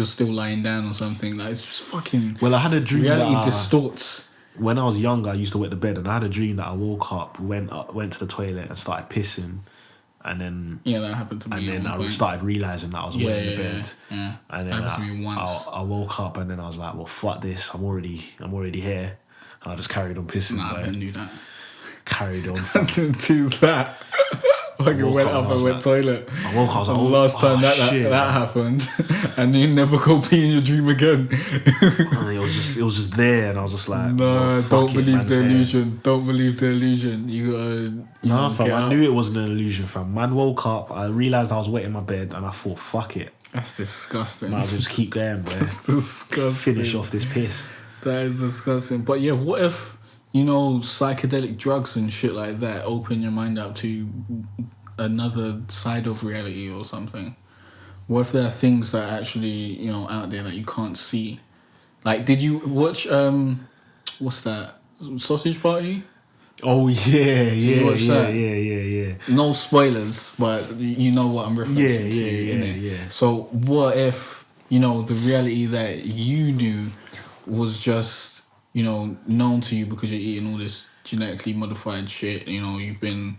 still lying down or something. Like, it's just fucking. Well, I had a dream. Reality distorts. When I was younger, I used to wet the bed, and I had a dream that I woke up, went to the toilet, and started pissing, and then that happened to me. And then I started realizing that I was wet in the bed. Yeah. And then that happened to me once. I woke up, and then I was like, well, fuck this. I'm already here, and I just carried on pissing. Nah, I didn't do that. Carried on. I didn't do that. I went up and went toilet. I woke up, I was like, the last time that happened, and you never go pee in your dream again. And it was just there, and I was just like, no, don't believe the illusion. Don't believe the illusion. No, fam, I knew it wasn't an illusion, fam. Man woke up, I realised I was wet in my bed, and I thought, fuck it. That's disgusting. Might as well just keep going, bro. That's disgusting. Finish off this piss. That is disgusting. But yeah, what if, psychedelic drugs and shit like that open your mind up to another side of reality or something? What if there are things that are actually, out there that you can't see? Like, did you watch, what's that? Sausage Party? Oh, yeah. No spoilers, but you know what I'm referencing to. Yeah. So what if, the reality that you knew was just, known to you because you're eating all this genetically modified shit. You've been,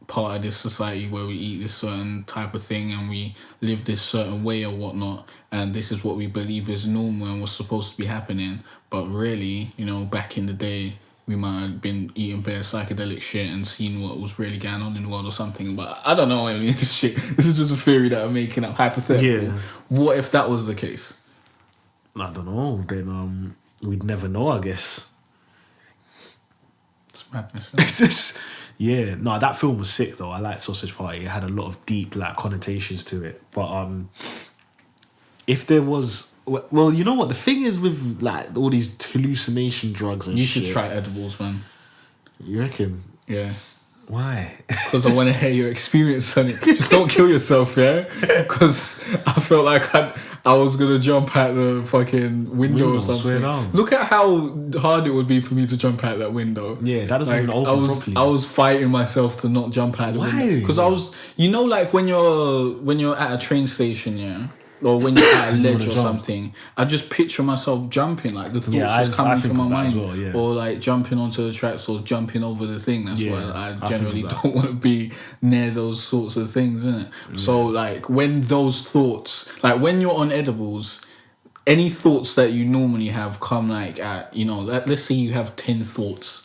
part of this society where we eat this certain type of thing and we live this certain way or whatnot, and this is what we believe is normal and what's supposed to be happening. But really, back in the day, we might have been eating bare psychedelic shit and seen what was really going on in the world or something. But I don't know. This is just a theory that I'm making up, hypothetical. Yeah. What if that was the case? I don't know. Then we'd never know, I guess. madness. It's just, yeah. No, that film was sick though. I liked Sausage Party. It had a lot of deep like connotations to it. But if there was, well, you know what? The thing is with like all these hallucination drugs and you shit. should try edibles, man. You reckon? Yeah. Why? Because I want to hear your experience on it. Just don't kill yourself, yeah? Because I felt like I was going to jump out the fucking window or something. Look at how hard it would be for me to jump out that window. Yeah, that doesn't even open properly. I was fighting myself to not jump out the window. Because I was... You know, like when you're at a train station, yeah? Or when you're at a ledge or something, I just picture myself jumping, like the thoughts just coming to my mind, well, yeah. Or like jumping onto the tracks or jumping over the thing. That's why I generally don't want to be near those sorts of things, innit? Yeah. So like when those thoughts, like when you're on edibles, any thoughts that you normally have come like at, you know, let's say you have 10 thoughts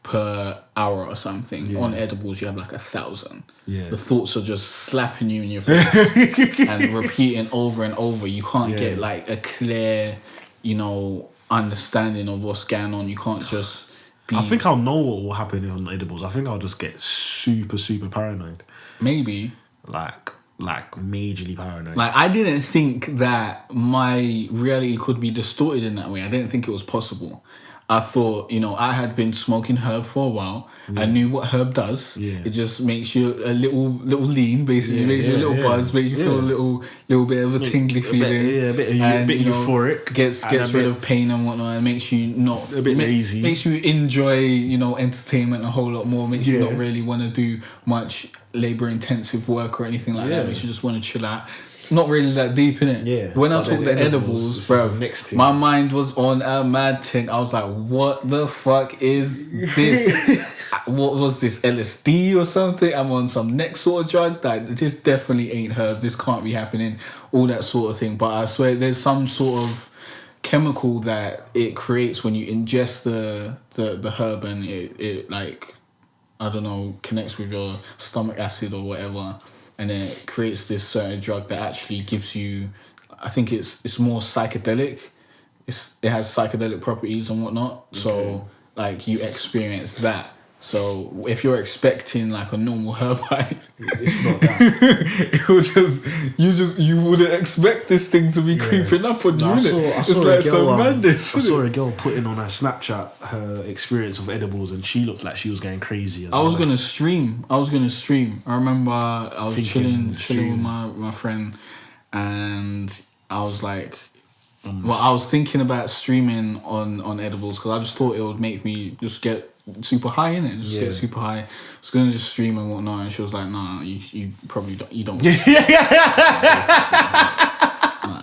per hour or something. Yeah. On edibles, you have like 1,000. Yeah. The thoughts are just slapping you in your face and repeating over and over. You can't get like a clear, you know, understanding of what's going on. You can't just be... I think I'll know what will happen on edibles. I think I'll just get super, super paranoid. Maybe. Like majorly paranoid. Like, I didn't think that my reality could be distorted in that way. I didn't think it was possible. I thought, you know, I had been smoking herb for a while. Yeah. I knew what herb does. Yeah. It just makes you a little lean, basically. It makes you a little buzz, makes you feel a little bit of a tingly feeling. A bit euphoric. Gets rid of pain and whatnot. And makes you not... A bit lazy. Makes you enjoy, you know, entertainment a whole lot more. Makes you not really want to do much labour-intensive work or anything like that. Makes you just want to chill out. Not really that deep in it. Yeah. When I took the edibles, bro, my mind was on a mad thing. I was like, what the fuck is this? What was this, LSD or something? I'm on some next sort of drug. Like, this definitely ain't herb. This can't be happening. All that sort of thing. But I swear there's some sort of chemical that it creates when you ingest the herb, and it like, I don't know, connects with your stomach acid or whatever. And then it creates this certain drug that actually gives you, I think it's more psychedelic. It has psychedelic properties and whatnot. Okay. So like you experience that. So if you're expecting like a normal herb high, it's not that. It will you wouldn't expect this thing to be creeping up on you. I saw a girl putting on her Snapchat her experience of edibles, and she looked like she was going crazy. I was gonna stream. I remember I was chilling with my friend, and I was like, I was thinking about streaming on edibles because I just thought it would make me just get super high in it, get super high. I was gonna just stream and whatnot, and she was like, "Nah, you probably don't. You don't." Nah,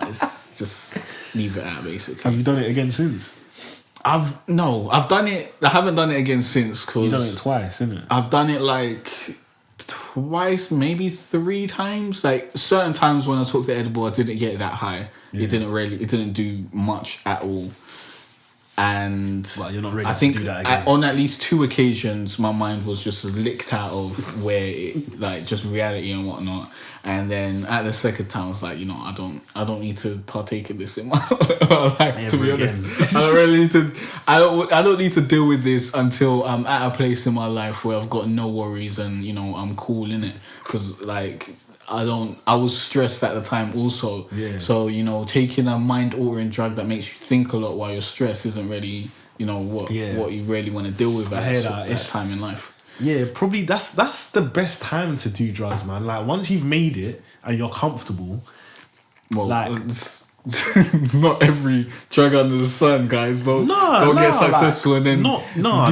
it's just leave it out, basically. Have you done it again since? I've done it. I haven't done it again since. Cause you've done it twice, isn't it? I've done it like twice, maybe 3 times. Like certain times when I took the edible, I didn't get that high. Yeah. It didn't do much at all. And you're not ready I think to do that again. On at least 2 occasions, my mind was just licked out of where it, like just reality and whatnot. And then at the second time, I was like, you know, I don't need to partake in this in my life. To be honest, I don't really need to. I don't need to deal with this until I'm at a place in my life where I've got no worries and you know I'm cool in it. Because like. I was stressed at the time also. Yeah. So, you know, taking a mind-altering drug that makes you think a lot while you're stressed isn't really, you know, what you really want to deal with at that time in life. Yeah, probably that's the best time to do drugs, man. Like, once you've made it and you're comfortable, not every drug under the sun, guys. Don't get successful and then do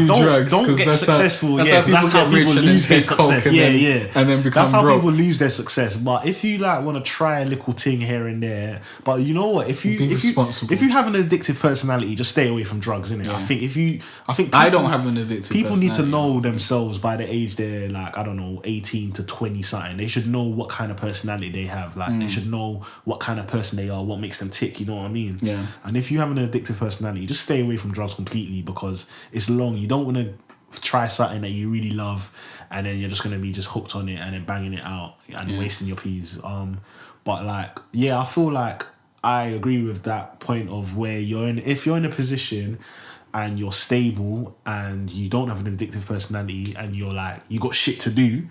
drugs. Don't get successful. That's how people lose their success. And then become That's how broke. people lose their success. But if you like want to try a little thing here and there, but you know what? If you have an addictive personality, just stay away from drugs, innit? Yeah. I think people, I don't have an addictive. People need to know themselves by the age they're like, I don't know, 18 to 20 something. They should know what kind of personality they have. Like they should know what kind of person they are, what makes them tick. You know what I mean? Yeah. And if you have an addictive personality, just stay away from drugs completely because it's long. You don't want to try something that you really love and then you're just going to be just hooked on it and then banging it out and wasting your peas. But like, I feel like I agree with that point of where if you're in a position and you're stable and you don't have an addictive personality and you're like, you got shit to do,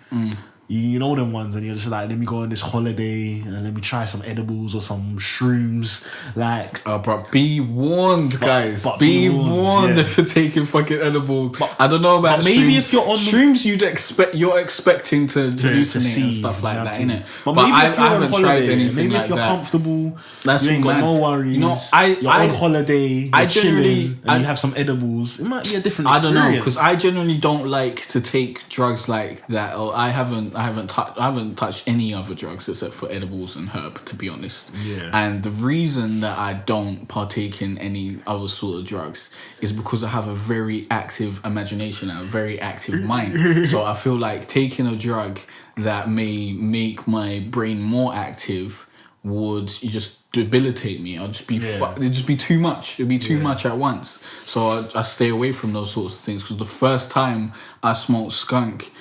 you know them ones, and you're just like, let me go on this holiday and let me try some edibles or some shrooms. Like, bro, be warned, guys. Be warned if you're taking fucking edibles. I don't know about maybe shrooms. If you're on shrooms, you're expecting to hallucinate and stuff like that, innit? But maybe I if you're haven't on tried holiday, anything maybe like if you're that. comfortable, That's you ain't got no worries. You know, you're on holiday, you're chilling, and you have some edibles. It might be a different experience. I don't know, because I generally don't like to take drugs like that. Or I haven't touched any other drugs except for edibles and herb, to be honest. Yeah. And the reason that I don't partake in any other sort of drugs is because I have a very active imagination and a very active mind. So I feel like taking a drug that may make my brain more active would just debilitate me. I'll just be it'd just be too much. It'd be too much at once. So I stay away from those sorts of things, because the first time I smoked skunk,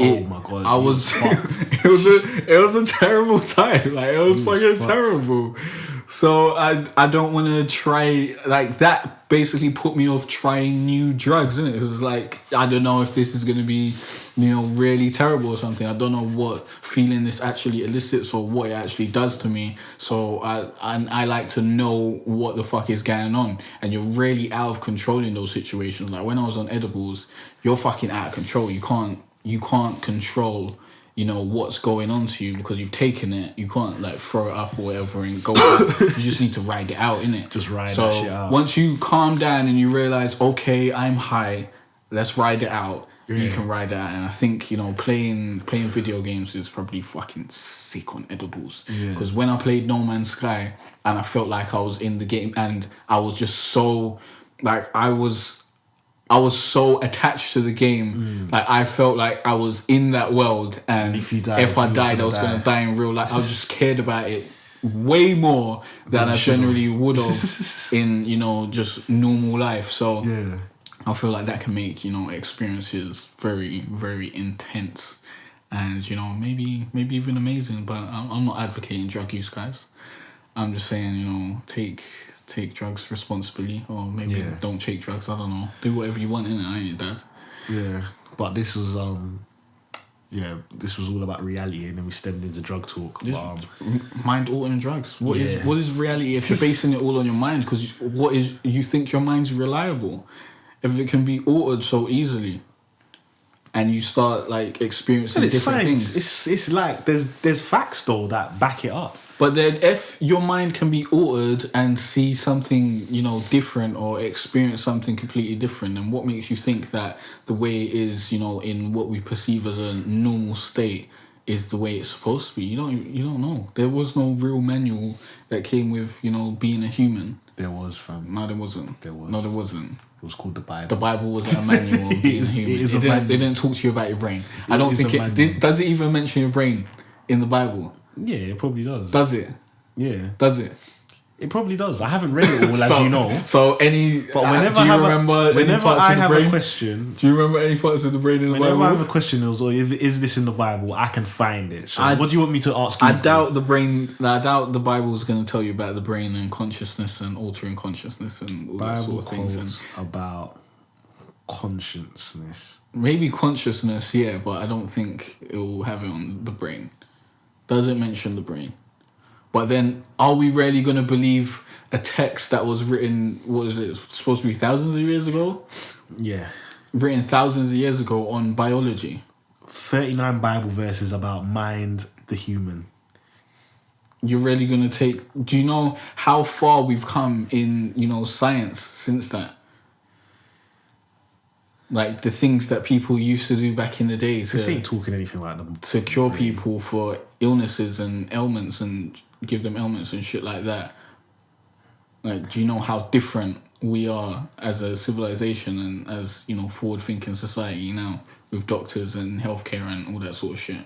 oh my god! I was it was a terrible time. Like, it was fucking terrible. So I don't want to try, like, that. Basically put me off trying new drugs, innit? It was like, I don't know if this is gonna be, really terrible or something. I don't know what feeling this actually elicits or what it actually does to me. So I like to know what the fuck is going on. And you're really out of control in those situations. Like, when I was on edibles, you're fucking out of control. You can't control, what's going on to you, because you've taken it. You can't, like, throw it up or whatever and go back. You just need to ride it out, innit? Just ride that shit out. Once you calm down and you realise, okay, I'm high, let's ride it out. Yeah. You can ride that. And I think, playing video games is probably fucking sick on edibles. Because when I played No Man's Sky and I felt like I was in the game, and I was just so, like, I was so attached to the game. Like, I felt like I was in that world, and if I died, I was going to die in real life. I just cared about it way more than I generally would have in, just normal life. So I feel like that can make, experiences very, very intense and, maybe even amazing. But I'm not advocating drug use, guys. I'm just saying, take drugs responsibly, or maybe don't take drugs. I don't know. Do whatever you want, innit? I ain't dad. Yeah, but this was all about reality, and then we stemmed into drug talk. Mind altering drugs. What is reality if you're basing it all on your mind? Because you think your mind's reliable, if it can be altered so easily, and you start, like, experiencing different things. It's like there's facts though that back it up. But then if your mind can be altered and see something, different, or experience something completely different, then what makes you think that the way it is, in what we perceive as a normal state is the way it's supposed to be? You don't know. There was no real manual that came with, being a human. There was, fam. No, there wasn't. There was. No, there wasn't. It was called the Bible. The Bible wasn't a manual on being human. They didn't talk to you about your brain. I don't think does it even mention your brain in the Bible? Yeah, it probably does. Does it? Yeah. Does it? It probably does. I haven't read it all, as you know. So whenever I have a question, do you remember any parts of the brain in the Bible? Whenever I have a question, it was, is this in the Bible? I can find it. So what do you want me to ask you? I doubt the Bible is going to tell you about the brain and consciousness and altering consciousness and all that sort of things. And about consciousness. Maybe consciousness, yeah, but I don't think it will have it on the brain. Does it mention the brain? But then, are we really going to believe a text that was written, what is it, supposed to be thousands of years ago? Yeah. Written thousands of years ago on biology. 39 Bible verses about mind, the human. You're really going to take... Do you know how far we've come in, science since that? Like, the things that people used to do back in the day. This ain't talking anything like them. To cure people for illnesses and ailments and give them ailments and shit like that. Like, do you know how different we are as a civilization and as, forward-thinking society now with doctors and healthcare and all that sort of shit?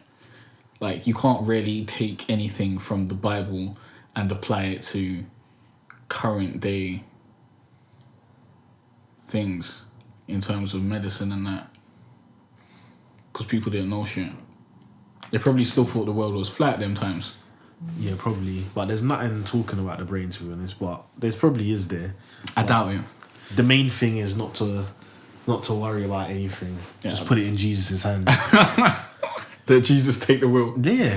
Like, you can't really take anything from the Bible and apply it to current day things in terms of medicine and that. Because people didn't know shit. They probably still thought the world was flat them times. Yeah, probably. But there's nothing talking about the brain, to be honest. But there's probably is there. I doubt it. the main thing is not to worry about anything. Yeah. Just put it in Jesus' hands. That Jesus take the wheel. Yeah.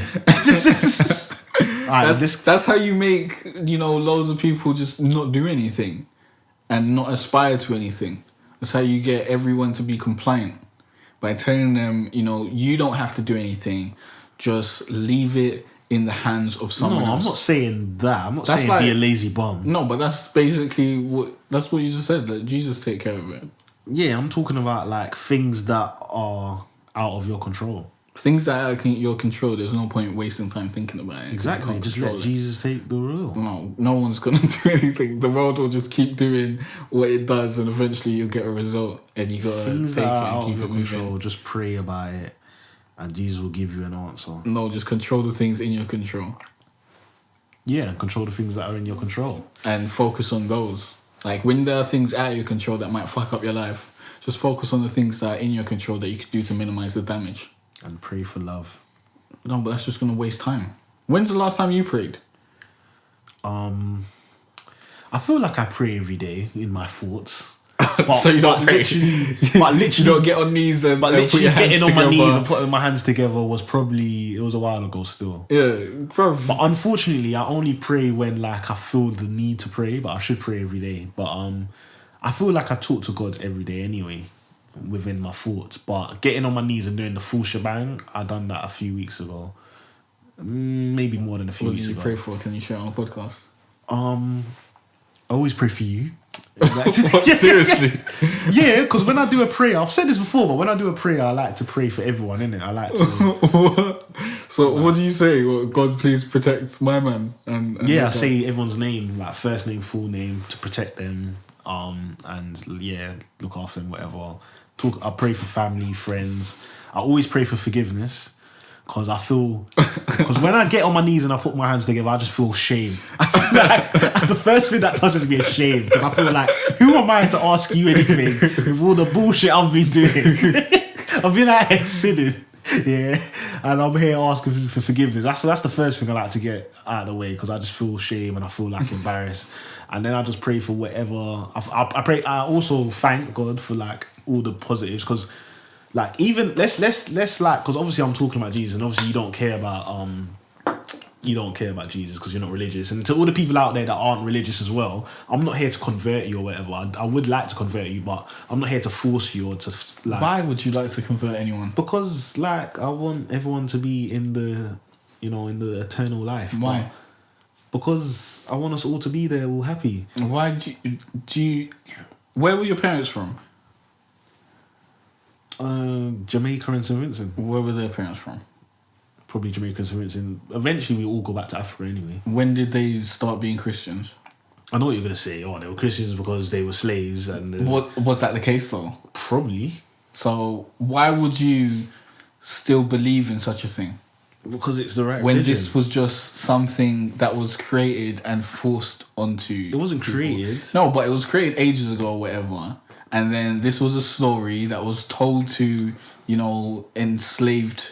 That's how you make, loads of people just not do anything and not aspire to anything. That's how you get everyone to be compliant. By telling them, you don't have to do anything. Just leave it in the hands of someone else. No, I'm not saying that. I'm not saying be a lazy bum. No, but that's basically what you just said. That Jesus take care of it. Yeah, I'm talking about like things that are out of your control. Things that are out of your control, there's no point wasting time thinking about it. Exactly. Just let Jesus take the wheel. No one's going to do anything. The world will just keep doing what it does and eventually you'll get a result and you got to take it and keep it moving. Just pray about it and Jesus will give you an answer. No, just control the things in your control. Yeah, control the things that are in your control. And focus on those. Like when there are things out of your control that might fuck up your life, just focus on the things that are in your control that you can do to minimize the damage. And pray for love. No, but that's just going to waste time. When's the last time you prayed? I feel like I pray every day in my thoughts. But, so you don't pray? Literally, you don't get on knees and put your hands getting on together. my knees and putting my hands together was it was a while ago still. Yeah, probably. But unfortunately, I only pray when like I feel the need to pray, but I should pray every day. But I feel like I talk to God every day anyway, within my thoughts. But getting on my knees and doing the full shebang, I done that a few weeks ago. Maybe more than a few weeks ago. What did you pray for? Can you share on a podcast? I always pray for you. What, seriously? Yeah, because when I do a prayer, I've said this before, but when I do a prayer, I like to pray for everyone, innit? I like to. So what do you say? Well, God, please protect my man. And I say everyone's name, like first name, full name, to protect them. And look after them, whatever. I pray for family, friends. I always pray for forgiveness. Because when I get on my knees and I put my hands together, I just feel shame. I feel like the first thing that touches me is shame. Because I feel like, who am I to ask you anything with all the bullshit I've been doing? I've been out here sinning. Yeah. And I'm here asking for forgiveness. That's the first thing I like to get out of the way. Because I just feel shame and I feel like embarrassed. And then I just pray for whatever. I pray. I also thank God for like all the positives. Because like even let's like, because obviously I'm talking about Jesus and obviously you don't care about Jesus because you're not religious, and to all the people out there that aren't religious as well, I'm not here to convert you or whatever. I would like to convert you, but I'm not here to force you or to like. Why would you like to convert anyone? Because like I want everyone to be in the eternal life. Why? Because I want us all to be there all happy. Why do you where were your parents from? Jamaica and St. Vincent. Where were their parents from? Probably Jamaica and St. Vincent. Eventually we all go back to Africa anyway. When did they start being Christians? I know what you're going to say. Oh, they were Christians because they were slaves. And was that the case though? Probably. So why would you still believe in such a thing? Because it's the right when religion. This was just something that was created and forced onto It wasn't people. created. No, but it was created ages ago or whatever. And then this was a story that was told to, your enslaved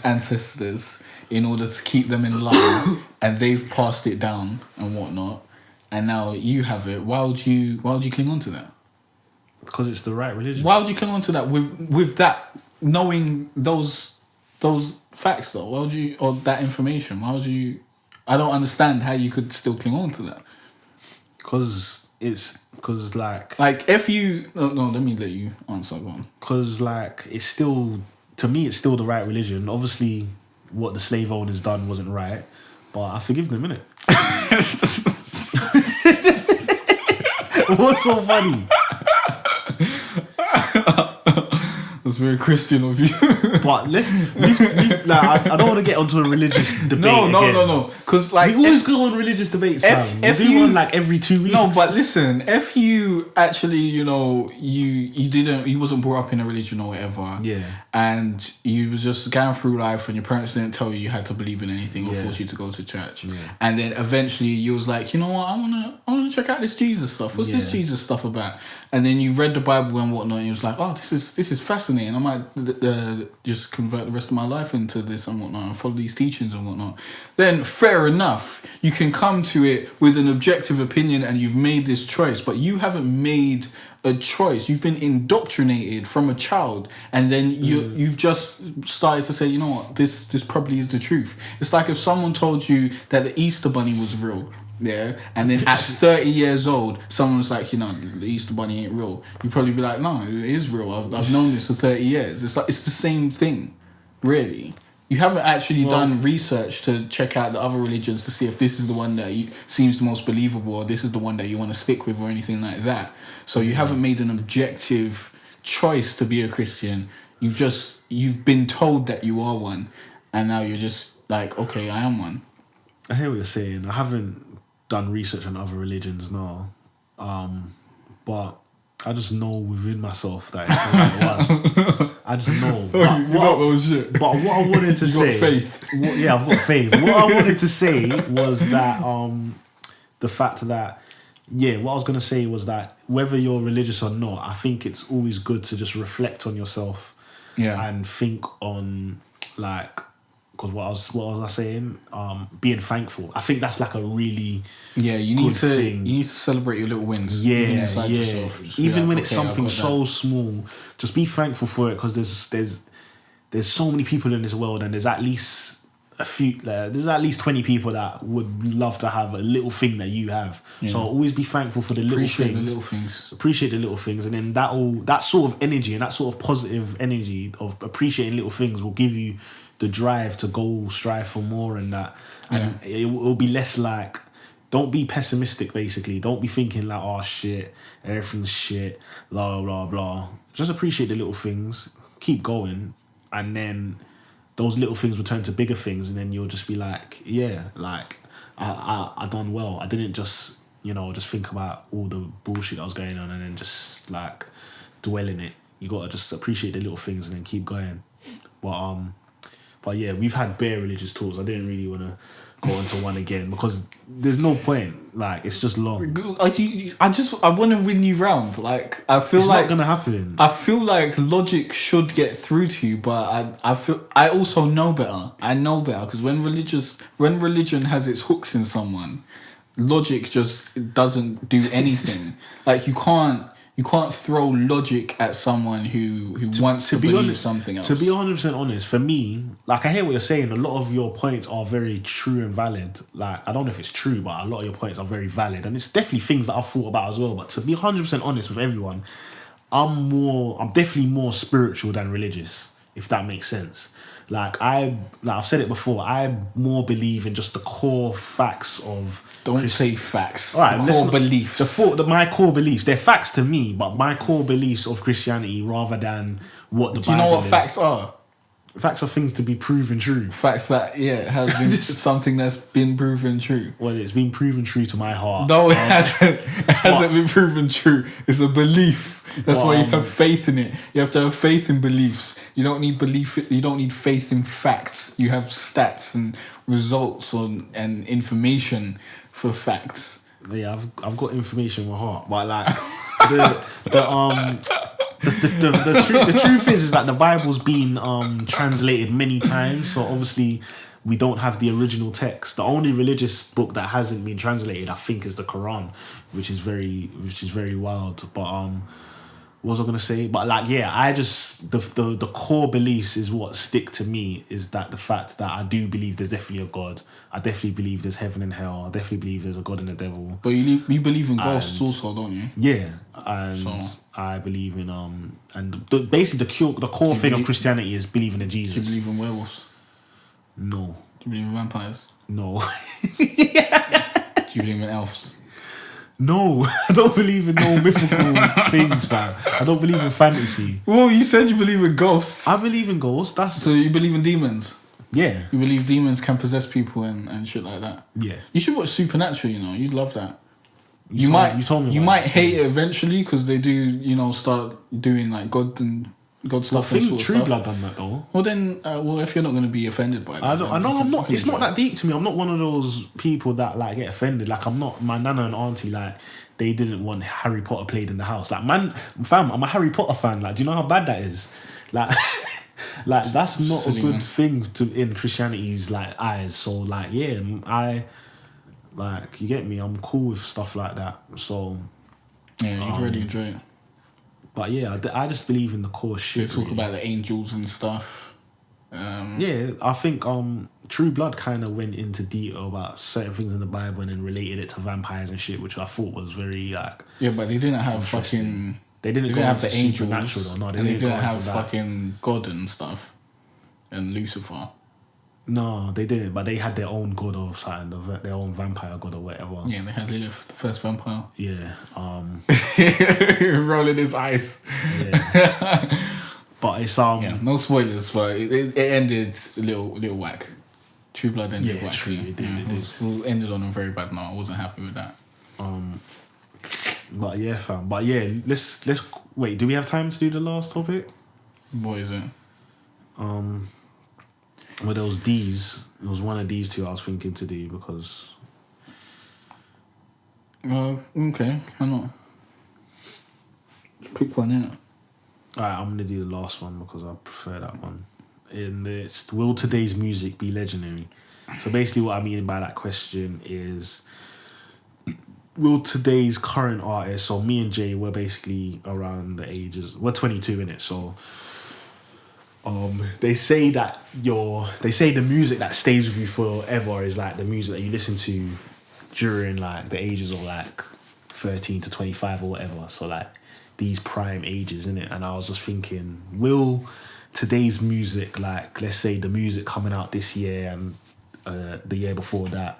ancestors in order to keep them in line. And they've passed it down and whatnot. And now you have it. Why would you cling on to that? Because it's the right religion. Why would you cling on to that with that, knowing those facts though? Why would you, or that information? Why would you? I don't understand how you could still cling on to that. Because if you no, let me let you answer one. Because it's still, to me, it's still the right religion. Obviously, what the slave owners done wasn't right, but I forgive them, innit? What's so funny? That's very Christian of you. But I don't want to get onto a religious debate. No. Because we always go on religious debates, fam. We do one every 2 weeks. No, but listen, if you actually, you wasn't brought up in a religion or whatever. Yeah. And you was just going through life and your parents didn't tell you had to believe in anything or force you to go to church. Yeah. And then eventually you was like, you know what, I wanna check out this Jesus stuff. What's this Jesus stuff about? And then you read the Bible and whatnot and you was like, oh, this is fascinating. and I might just convert the rest of my life into this and whatnot and follow these teachings and whatnot. Then fair enough, you can come to it with an objective opinion and you've made this choice, but you haven't made a choice. You've been indoctrinated from a child, and then you've just started to say, you know what, this probably is the truth. It's like if someone told you that the Easter Bunny was real, yeah, and then at 30 years old, someone's like, you know, the Easter Bunny ain't real. You'd probably be like, no, it is real. I've known this for 30 years. It's like, it's the same thing, really. You haven't actually done research to check out the other religions to see if this is the one that seems the most believable, or this is the one that you want to stick with, or anything like that. So you haven't made an objective choice to be a Christian. You've been told that you are one, and now you're just like, okay, I am one. I hear what you're saying. I haven't done research on other religions, no. But I just know within myself that it's the right one. I just know. But what I wanted to say... You've got faith. I've got faith. What I wanted to say was that the fact that... Yeah, what I was going to say was that whether you're religious or not, I think it's always good to just reflect on yourself. Yeah. And think on, like... Because what was I saying? Being thankful. I think that's like a really you need to celebrate your little wins. Yeah. Yourself. Even when it's something so small, just be thankful for it, because there's so many people in this world, and there's at least 20 people that would love to have a little thing that you have. Yeah. So always be thankful for the little things. Appreciate the little things, and then that sort of energy and that sort of positive energy of appreciating little things will give you the drive to go strive for more, and that, and it will be less like, don't be pessimistic, basically. Don't be thinking like, oh shit, everything's shit, blah blah blah. Just appreciate the little things, keep going, and then those little things will turn to bigger things, and then you'll just be like, yeah, like I done well. I didn't just think about all the bullshit that was going on and then just like dwell in it. You gotta just appreciate the little things and then keep going. But yeah, we've had bare religious talks. I didn't really want to go into one again because there's no point. Like, it's just long. I want to win you round. Like, I feel it's like not gonna happen. I feel like logic should get through to you, but I also know better. I know better, because when religion has its hooks in someone, logic just doesn't do anything. Like, you can't throw logic at someone who wants to believe something else. To be 100% honest, for me, like, I hear what you're saying. A lot of your points are very true and valid. Like, I don't know if it's true, but a lot of your points are very valid. And it's definitely things that I've thought about as well. But to be 100% honest with everyone, I'm definitely more spiritual than religious, if that makes sense. Like I've said it before, I more believe in just the core facts of... Don't say facts. All right, core beliefs. My core beliefs. They're facts to me, but my core beliefs of Christianity rather than what the Bible is. Do you know what facts are? Facts are things to be proven true. Facts that, has been something that's been proven true. Well, it's been proven true to my heart. No, it hasn't. It hasn't been proven true. It's a belief. That's why you have faith in it. You have to have faith in beliefs. You don't need belief. You don't need faith in facts. You have stats and results and information for facts. Yeah, I've got information in my heart, but like the truth is that the Bible's been translated many times, so obviously we don't have the original text. The only religious book that hasn't been translated, I think, is the Quran, which is very wild. But what was I gonna say? But like, yeah, I just the core beliefs is what stick to me, is that the fact that I do believe there's definitely a God. I definitely believe there's heaven and hell. I definitely believe there's a God and a devil. But you believe in ghosts also, don't you? Yeah, and I believe in basically the core thing of Christianity is believing in Jesus. Do you believe in werewolves? No. Do you believe in vampires? No. Do you believe in elves? No, I don't believe in no mythical things, fam. I don't believe in fantasy. Well, you said you believe in ghosts. I believe in ghosts. So you believe in demons? Yeah. You believe demons can possess people and shit like that? Yeah. You should watch Supernatural, you'd love that. You might hate it eventually because they do, start doing like God stuff. I think True Blood done that though. Well then, if you're not going to be offended by that, I know I'm not. It's not that deep to me. I'm not one of those people that like get offended. Like, I'm not. My nana and auntie, like, they didn't want Harry Potter played in the house. Like, I'm a Harry Potter fan. Like, do you know how bad that is? Like, like that's not Silly, a good man. thing to in Christianity's like eyes. So like, yeah, I like you get me. I'm cool with stuff like that. So, Yeah, you'd really enjoy it. but yeah, I just believe in the core They shit. talk really. about the angels and stuff. Yeah, I think True Blood kind of went into detail about certain things in the Bible and then related it to vampires and shit, which I thought was very like. Yeah, but they didn't have fucking. They didn't go have into the angels, supernatural though. No, and they didn't go have into that. fucking God and stuff, and Lucifer. No, they didn't. But they had their own god or something, their own vampire god or whatever. Yeah, they had Lilith, the first vampire. Yeah. Rolling his eyes. Yeah. But it's Yeah, no spoilers, but it ended a little whack. True Blood ended whack. True, it did. Yeah, it ended on a very bad note. I wasn't happy with that. But yeah, fam. But yeah, let's wait. Do we have time to do the last topic? What is it? Well, there was these. It was one of these two I was thinking to do because. Okay, why not? Pick one in. Alright, I'm gonna do the last one because I prefer that one. And it's will today's music be legendary? So basically, what I mean by that question is, will today's current artists? So me and Jay, we're basically around the ages. We're 22 in it, so. They say that the music that stays with you forever is like the music that you listen to during like the ages of like 13 to 25 or whatever. So like these prime ages, innit? And I was just thinking, will today's music, like let's say the music coming out this year and the year before that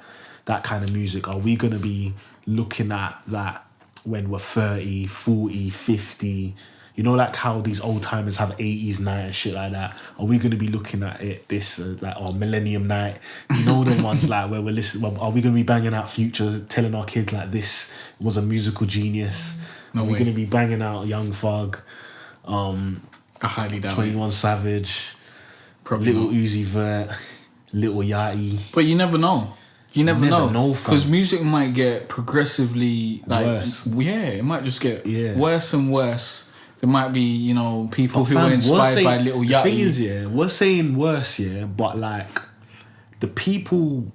kind of music, are we gonna be looking at that when we're 30, 40, 50? You know, like how these old timers have 80s night and shit like that. Are we going to be looking at it this like our Millennium Night? You know, the ones like where we're listening. Are we going to be banging out Future, telling our kids like this was a musical genius? No Are we way. going to be banging out Young Thug, I highly doubt 21 Savage, Probably Little not. Uzi Vert, Little Yachty? But you never know. You never know fam. because music might get progressively like Worse. Yeah, it might just get Yeah. worse and worse. There might be, you know, people who Fam, are we're inspired saying- by Little The thing Yachty. is, yeah, we're saying worse, yeah, but like the people,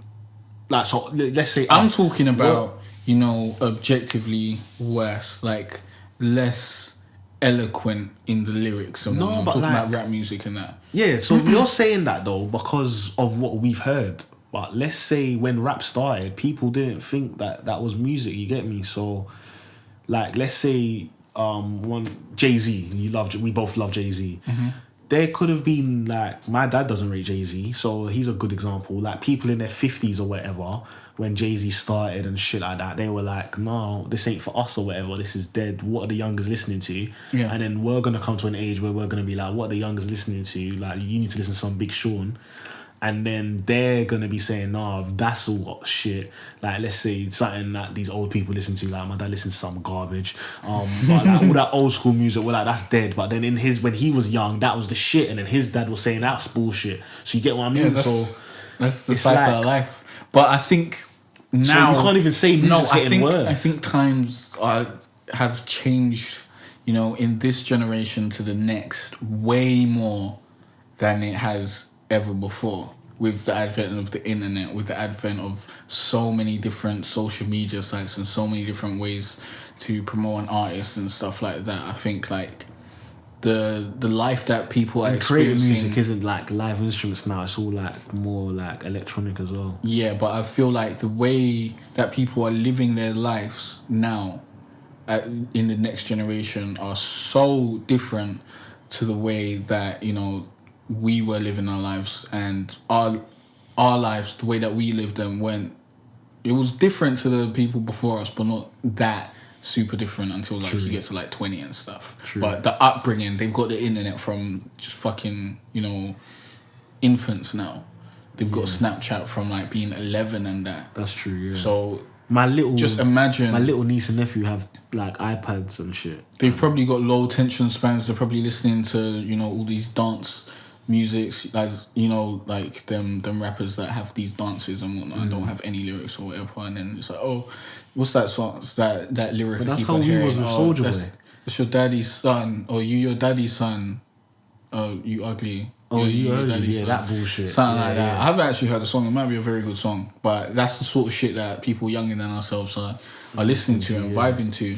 like, so let's say I'm us, talking about, you know, objectively worse, like less eloquent in the lyrics and No, whatnot. I'm but talking about like- rap music and that. yeah. So you're saying that though because of what we've heard. But let's say when rap started, people didn't think that that was music. You get me? So, like, let's say one Jay-Z. We both love Jay-Z. Mm-hmm. There could have been like my dad doesn't rate Jay-Z, so he's a good example. Like people in their 50s or whatever, when Jay-Z started and shit like that, they were like, no, this ain't for us or whatever. This is dead. What are the youngers listening to? Yeah. And then we're gonna come to an age where we're gonna be like, what are the youngers listening to? Like you need to listen to some Big Sean. And then they're gonna be saying, "No, that's all shit." Like, let's say something that these old people listen to. Like, my dad listens to some garbage. But like, all that old school music, we're like, that's dead. But then when he was young, that was the shit. And then his dad was saying that's bullshit. So you get what I mean? That's the it's cycle like- of life. But I think now you can't even say music's getting worse. I think times have changed, you know, in this generation to the next way more than it has ever before, with the advent of the internet, with the advent of so many different social media sites and so many different ways to promote an artist and stuff like that. I think like the life that people are creating experiencing, music isn't like live instruments now. It's all like more like electronic as well. yeah, but I feel like the way that people are living their lives now in the next generation are so different to the way that, you know, we were living our lives, and our lives, the way that we lived them, it was different to the people before us, but not that super different until like you get to like 20 and stuff. True. But the upbringing, they've got the internet from just fucking, you know, infants now. They've got Snapchat from like being 11 and that. That's true, yeah. So just imagine my little niece and nephew have like iPads and shit. they've probably got low attention spans. They're probably listening to, you know, all these dance musics, as you know, like them rappers that have these dances and whatnot and don't have any lyrics or whatever. And then it's like, oh, what's that song? It's that lyric. But I that's keep how on we hearing. was with Soulja Boy. That's your daddy's son, or you your daddy's son. You Ugly. Oh, You Ugly, song. that bullshit. Something like that. I haven't actually heard the song. It might be a very good song, but that's the sort of shit that people younger than ourselves are listening to and vibing to.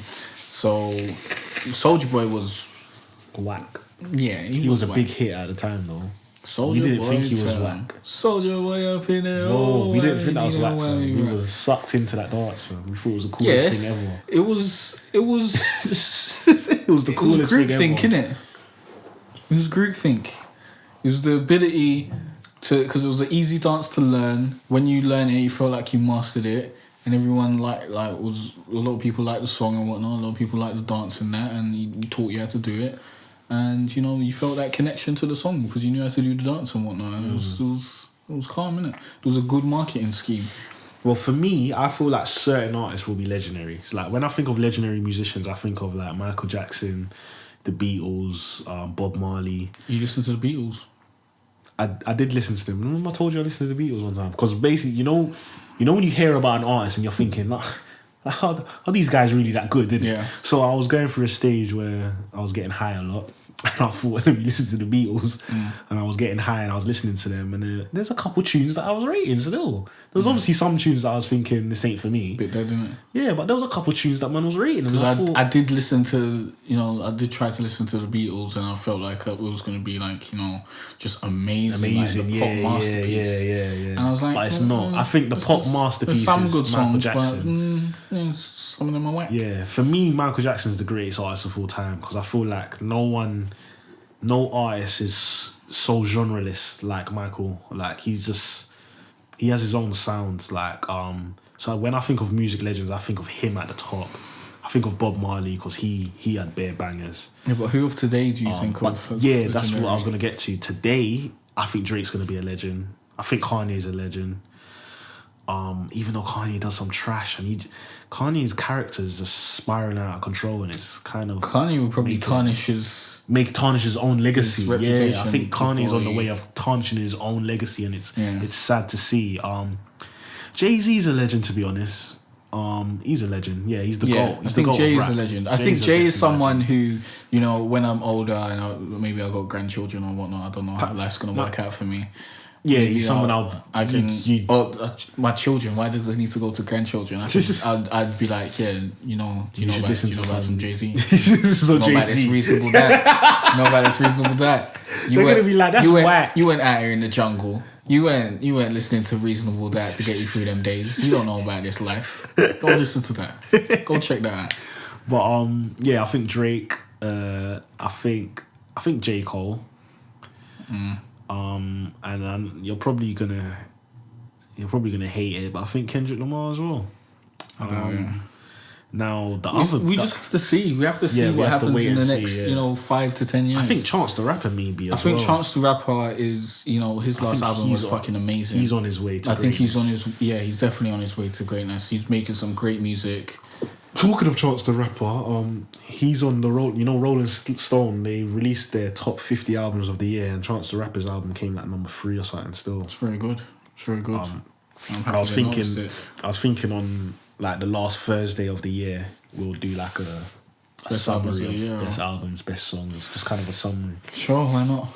So, Soulja Boy was whack. Yeah, he was a big hit at the time though. Soulja We didn't Boy think he was whack. Soulja Boy up in there. No, we didn't think that was whack. We was sucked into that dance, man. We thought it was the coolest thing ever. It was. It was the coolest thing ever. Groupthink, innit? It was groupthink. It was the ability to, because it was an easy dance to learn. When you learn it, you felt like you mastered it, and everyone was a lot of people liked the song and whatnot. A lot of people liked the dance and that, and you taught you how to do it. And you felt that connection to the song because you knew how to do the dance and whatnot. And it was calm, innit? It was a good marketing scheme. Well, for me, I feel like certain artists will be legendary. So, like when I think of legendary musicians, I think of like Michael Jackson, the Beatles, Bob Marley. You listen to the Beatles? I did listen to them. Remember I told you I listened to the Beatles one time? Because basically, you know when you hear about an artist and you're thinking, like, are these guys really that good? Yeah. So I was going through a stage where I was getting high a lot. And I thought, let me listen to the Beatles. And I was getting high and I was listening to them. And there's a couple tunes that I was rating still. There was obviously some tunes that I was thinking, this ain't for me. Bit dead, didn't it? Yeah, but there was a couple tunes that man was rating. Because I did listen to, I did try to listen to the Beatles and I felt like it was going to be like, just amazing. Like the pop masterpiece. Yeah. And I was like... But it's not. I think the pop masterpiece is some good Michael songs, Jackson. But some of them are whack. Yeah, for me, Michael Jackson's the greatest artist of all time because I feel like no artist is so genreless like Michael. Like he has his own sounds. Like so when I think of music legends, I think of him at the top. I think of Bob Marley because he had bare bangers. Yeah, but who of today do you think of? Yeah, that's what I was gonna get to. Today, I think Drake's gonna be a legend. I think Kanye's a legend. Even though Kanye does some trash, and Kanye's character is just spiraling out of control, and it's kind of Kanye will probably tarnish his own legacy. Yeah, I think Kanye's on the way of tarnishing his own legacy, and it's sad to see. Jay-Z's a legend, to be honest. He's a legend. Yeah, he's the GOAT. I think Jay is a legend. I think Jay is someone who, when I'm older and maybe I've got grandchildren or whatnot, I don't know how life's gonna work out for me. Yeah, he's someone my children. Why does it need to go to grandchildren? I'd be like, do you know about some Jay-Z? So Know about this reasonable dad. Know about this reasonable dad. They're gonna be like, that's whack. You went out here in the jungle. You weren't listening to Reasonable Dad to get you through them days. You don't know about this life. Go listen to that. Go check that out. But I think Drake. I think J. Cole. And you're probably gonna hate it, but I think Kendrick Lamar as well. Now we just have to see. We have to see what happens in the next 5 to 10 years. I think Chance the Rapper maybe. I think Chance the Rapper is his last album was fucking amazing. He's on his way to. I think he's definitely on his way to greatness. He's making some great music. Talking of Chance the Rapper, he's on the road. Rolling Stone, they released their top 50 albums of the year, and Chance the Rapper's album came like number 3 or something. Still, it's very good. It's very good. I was thinking on like the last Thursday of the year, we'll do like a summary of best albums, best songs, just kind of a summary. Sure, why not?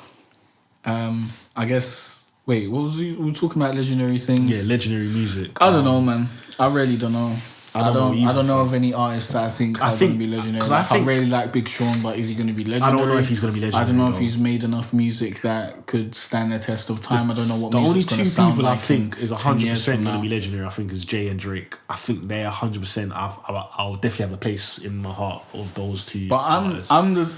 I guess. Wait, what was we were talking about? Legendary things. Yeah, legendary music. I don't know, man. I really don't know. I don't know of any artists that I think are going to be legendary. I really like Big Sean, but is he going to be legendary? I don't know if he's going to be legendary. I don't know if he's made enough music that could stand the test of time. I don't know what music's going to The only two sound people like I think is 100% going to be legendary, I think, is Jay and Drake. I think they're 100%. I'll definitely have a place in my heart of those two. But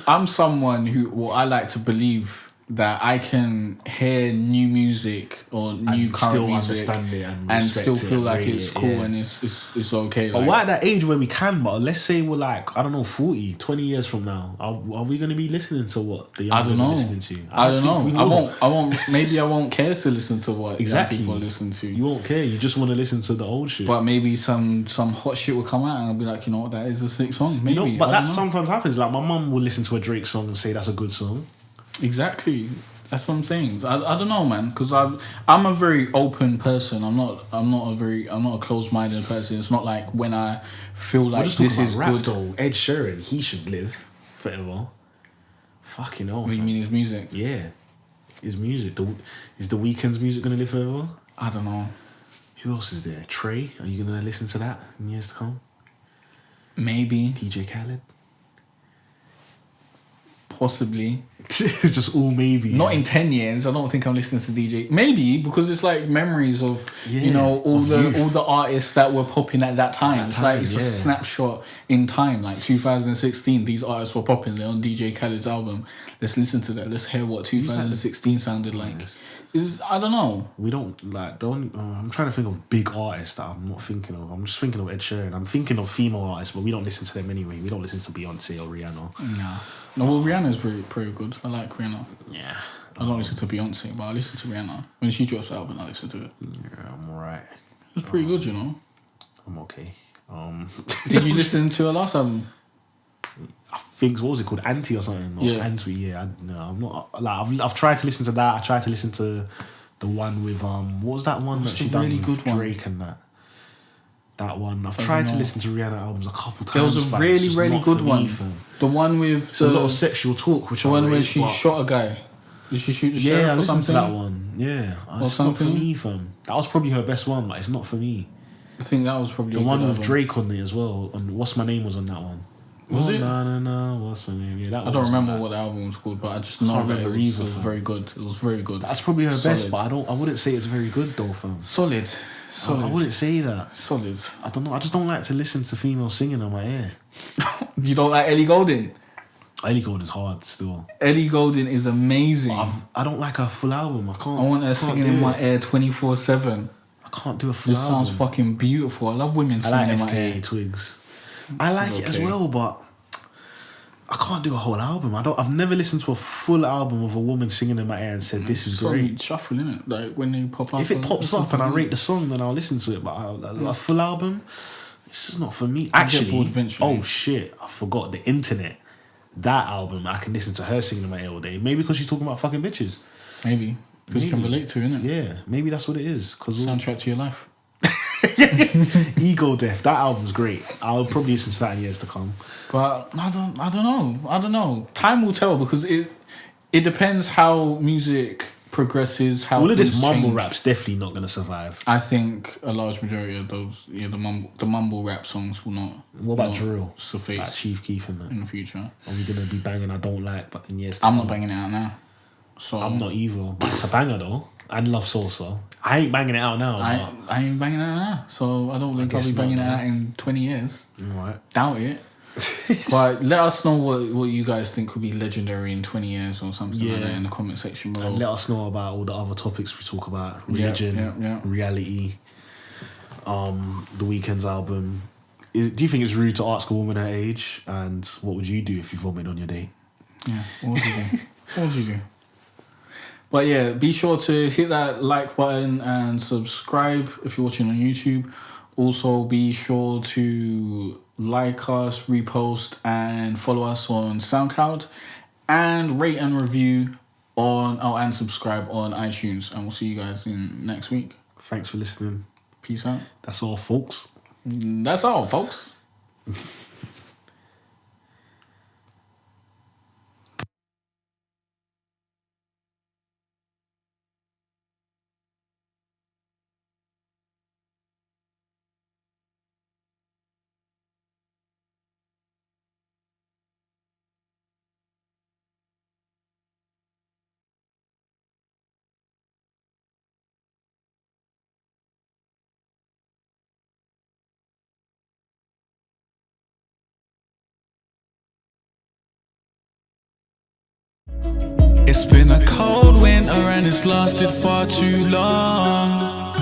I'm someone who I like to believe that I can hear new music or new current music and still feel like it's cool and it's okay. But we're at that age where we can, but let's say we're like, I don't know, 40, 20 years from now, are we going to be listening to what the young people are listening to? I don't know. I won't. Maybe I won't care to listen to what young people listen to. You won't care. You just want to listen to the old shit. But maybe some hot shit will come out and I'll be like, what, that is a sick song. Maybe. But that sometimes happens. Like my mum will listen to a Drake song and say that's a good song. Exactly. That's what I'm saying. I don't know, man, because I'm a very open person. I'm not a closed-minded person. It's not like when I feel like this is rap, good. Though. Ed Sheeran, he should live forever. Fucking hell. What do you mean his music? Yeah. His music. Is the Weeknd's music going to live forever? I don't know. Who else is there? Trey? Are you going to listen to that in years to come? Maybe. DJ Khaled? Possibly. It's just all maybe. Not in 10 years. I don't think I'm listening to DJ. Maybe because it's like memories of all the artists that were popping at that time. It's a snapshot in time. Like 2016, these artists were popping. They're on DJ Khaled's album. Let's listen to that. Let's hear what 2016 sounded like. I don't know. We don't like. I'm trying to think of big artists that I'm not thinking of. I'm just thinking of Ed Sheeran. I'm thinking of female artists, but we don't listen to them anyway. We don't listen to Beyonce or Rihanna. No, well, Rihanna's pretty good. I like Rihanna. Yeah. I don't listen to Beyonce, but I listen to Rihanna. When she drops the album, I listen to it. Yeah, I'm alright. It's pretty good, you know. I'm okay. Did you listen to her last album? I think, what was it called? Anti or something? Or Anti, yeah. I'm not. Like, I've tried to listen to that. I tried to listen to the one with what was that one that she done really with good Drake and that. That one. I've tried to listen to Rihanna albums a couple times. There was a really good one. The one with a lot of sexual talk, which the one where she shot a guy. Did she shoot the sheriff or something? Yeah, I listened to that one. Yeah, it's not for me, fam. That was probably her best one, but it's not for me. I think that was probably the one with Drake on it as well. And What's My Name was on that one. Was it? No, What's My Name? Yeah, that I don't remember what the album was called, but I just know that it was very good. It was very good. That's probably her best, but I wouldn't say it's very good though, fam. Solid. I wouldn't say that. Solid. I don't know. I just don't like to listen to females singing on my ear. You don't like Ellie Goulding? Ellie Goulding's hard still. Ellie Goulding is amazing. I don't like her full album. I want her singing in my ear 24/7. I can't do a full album. This sounds fucking beautiful. I love women singing in my ear. Twigs. I like it as well, but I can't do a whole album. I've never listened to a full album of a woman singing in my ear and said this is great. Shuffle, innit? Like when they pop up. If it pops up and I rate the song, then I'll listen to it. But a full album, it's just not for me. Actually, oh shit, I forgot the internet. That album, I can listen to her singing in my ear all day. Maybe because she's talking about fucking bitches. Maybe because you can relate to, innit? Yeah, maybe that's what it is. Soundtrack to your life. Ego Death. That album's great. I'll probably listen to that in years to come. But I don't know. Time will tell because it depends how music progresses. How all of this mumble change. rap's definitely not gonna survive. I think a large majority of those, the mumble rap songs will not. What about drill? Surface like Chief Keef and that in the future. Are we gonna be banging I Don't Like? But in years to I'm come? not banging it out now. So I'm not either. But it's a banger though. I love salsa. I ain't banging it out now. I ain't banging it out now. So I don't think I'll be banging it out in 20 years. Alright. Doubt it. But let us know what you guys think would be legendary in 20 years or something like that in the comment section below. And let us know about all the other topics we talk about. Religion, reality, the Weeknd's album. Do you think it's rude to ask a woman her age? And what would you do if you vomited on your date? Yeah, what would you do? What would you do? But yeah, be sure to hit that like button and subscribe if you're watching on YouTube. Also, be sure to like us, repost, and follow us on SoundCloud, and rate and review and subscribe on iTunes. And we'll see you guys in next week. Thanks for listening. Peace out. That's all, folks. That's all, folks. It's been a cold winter and it's lasted far too long.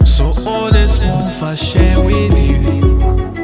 So all this warmth I share with you.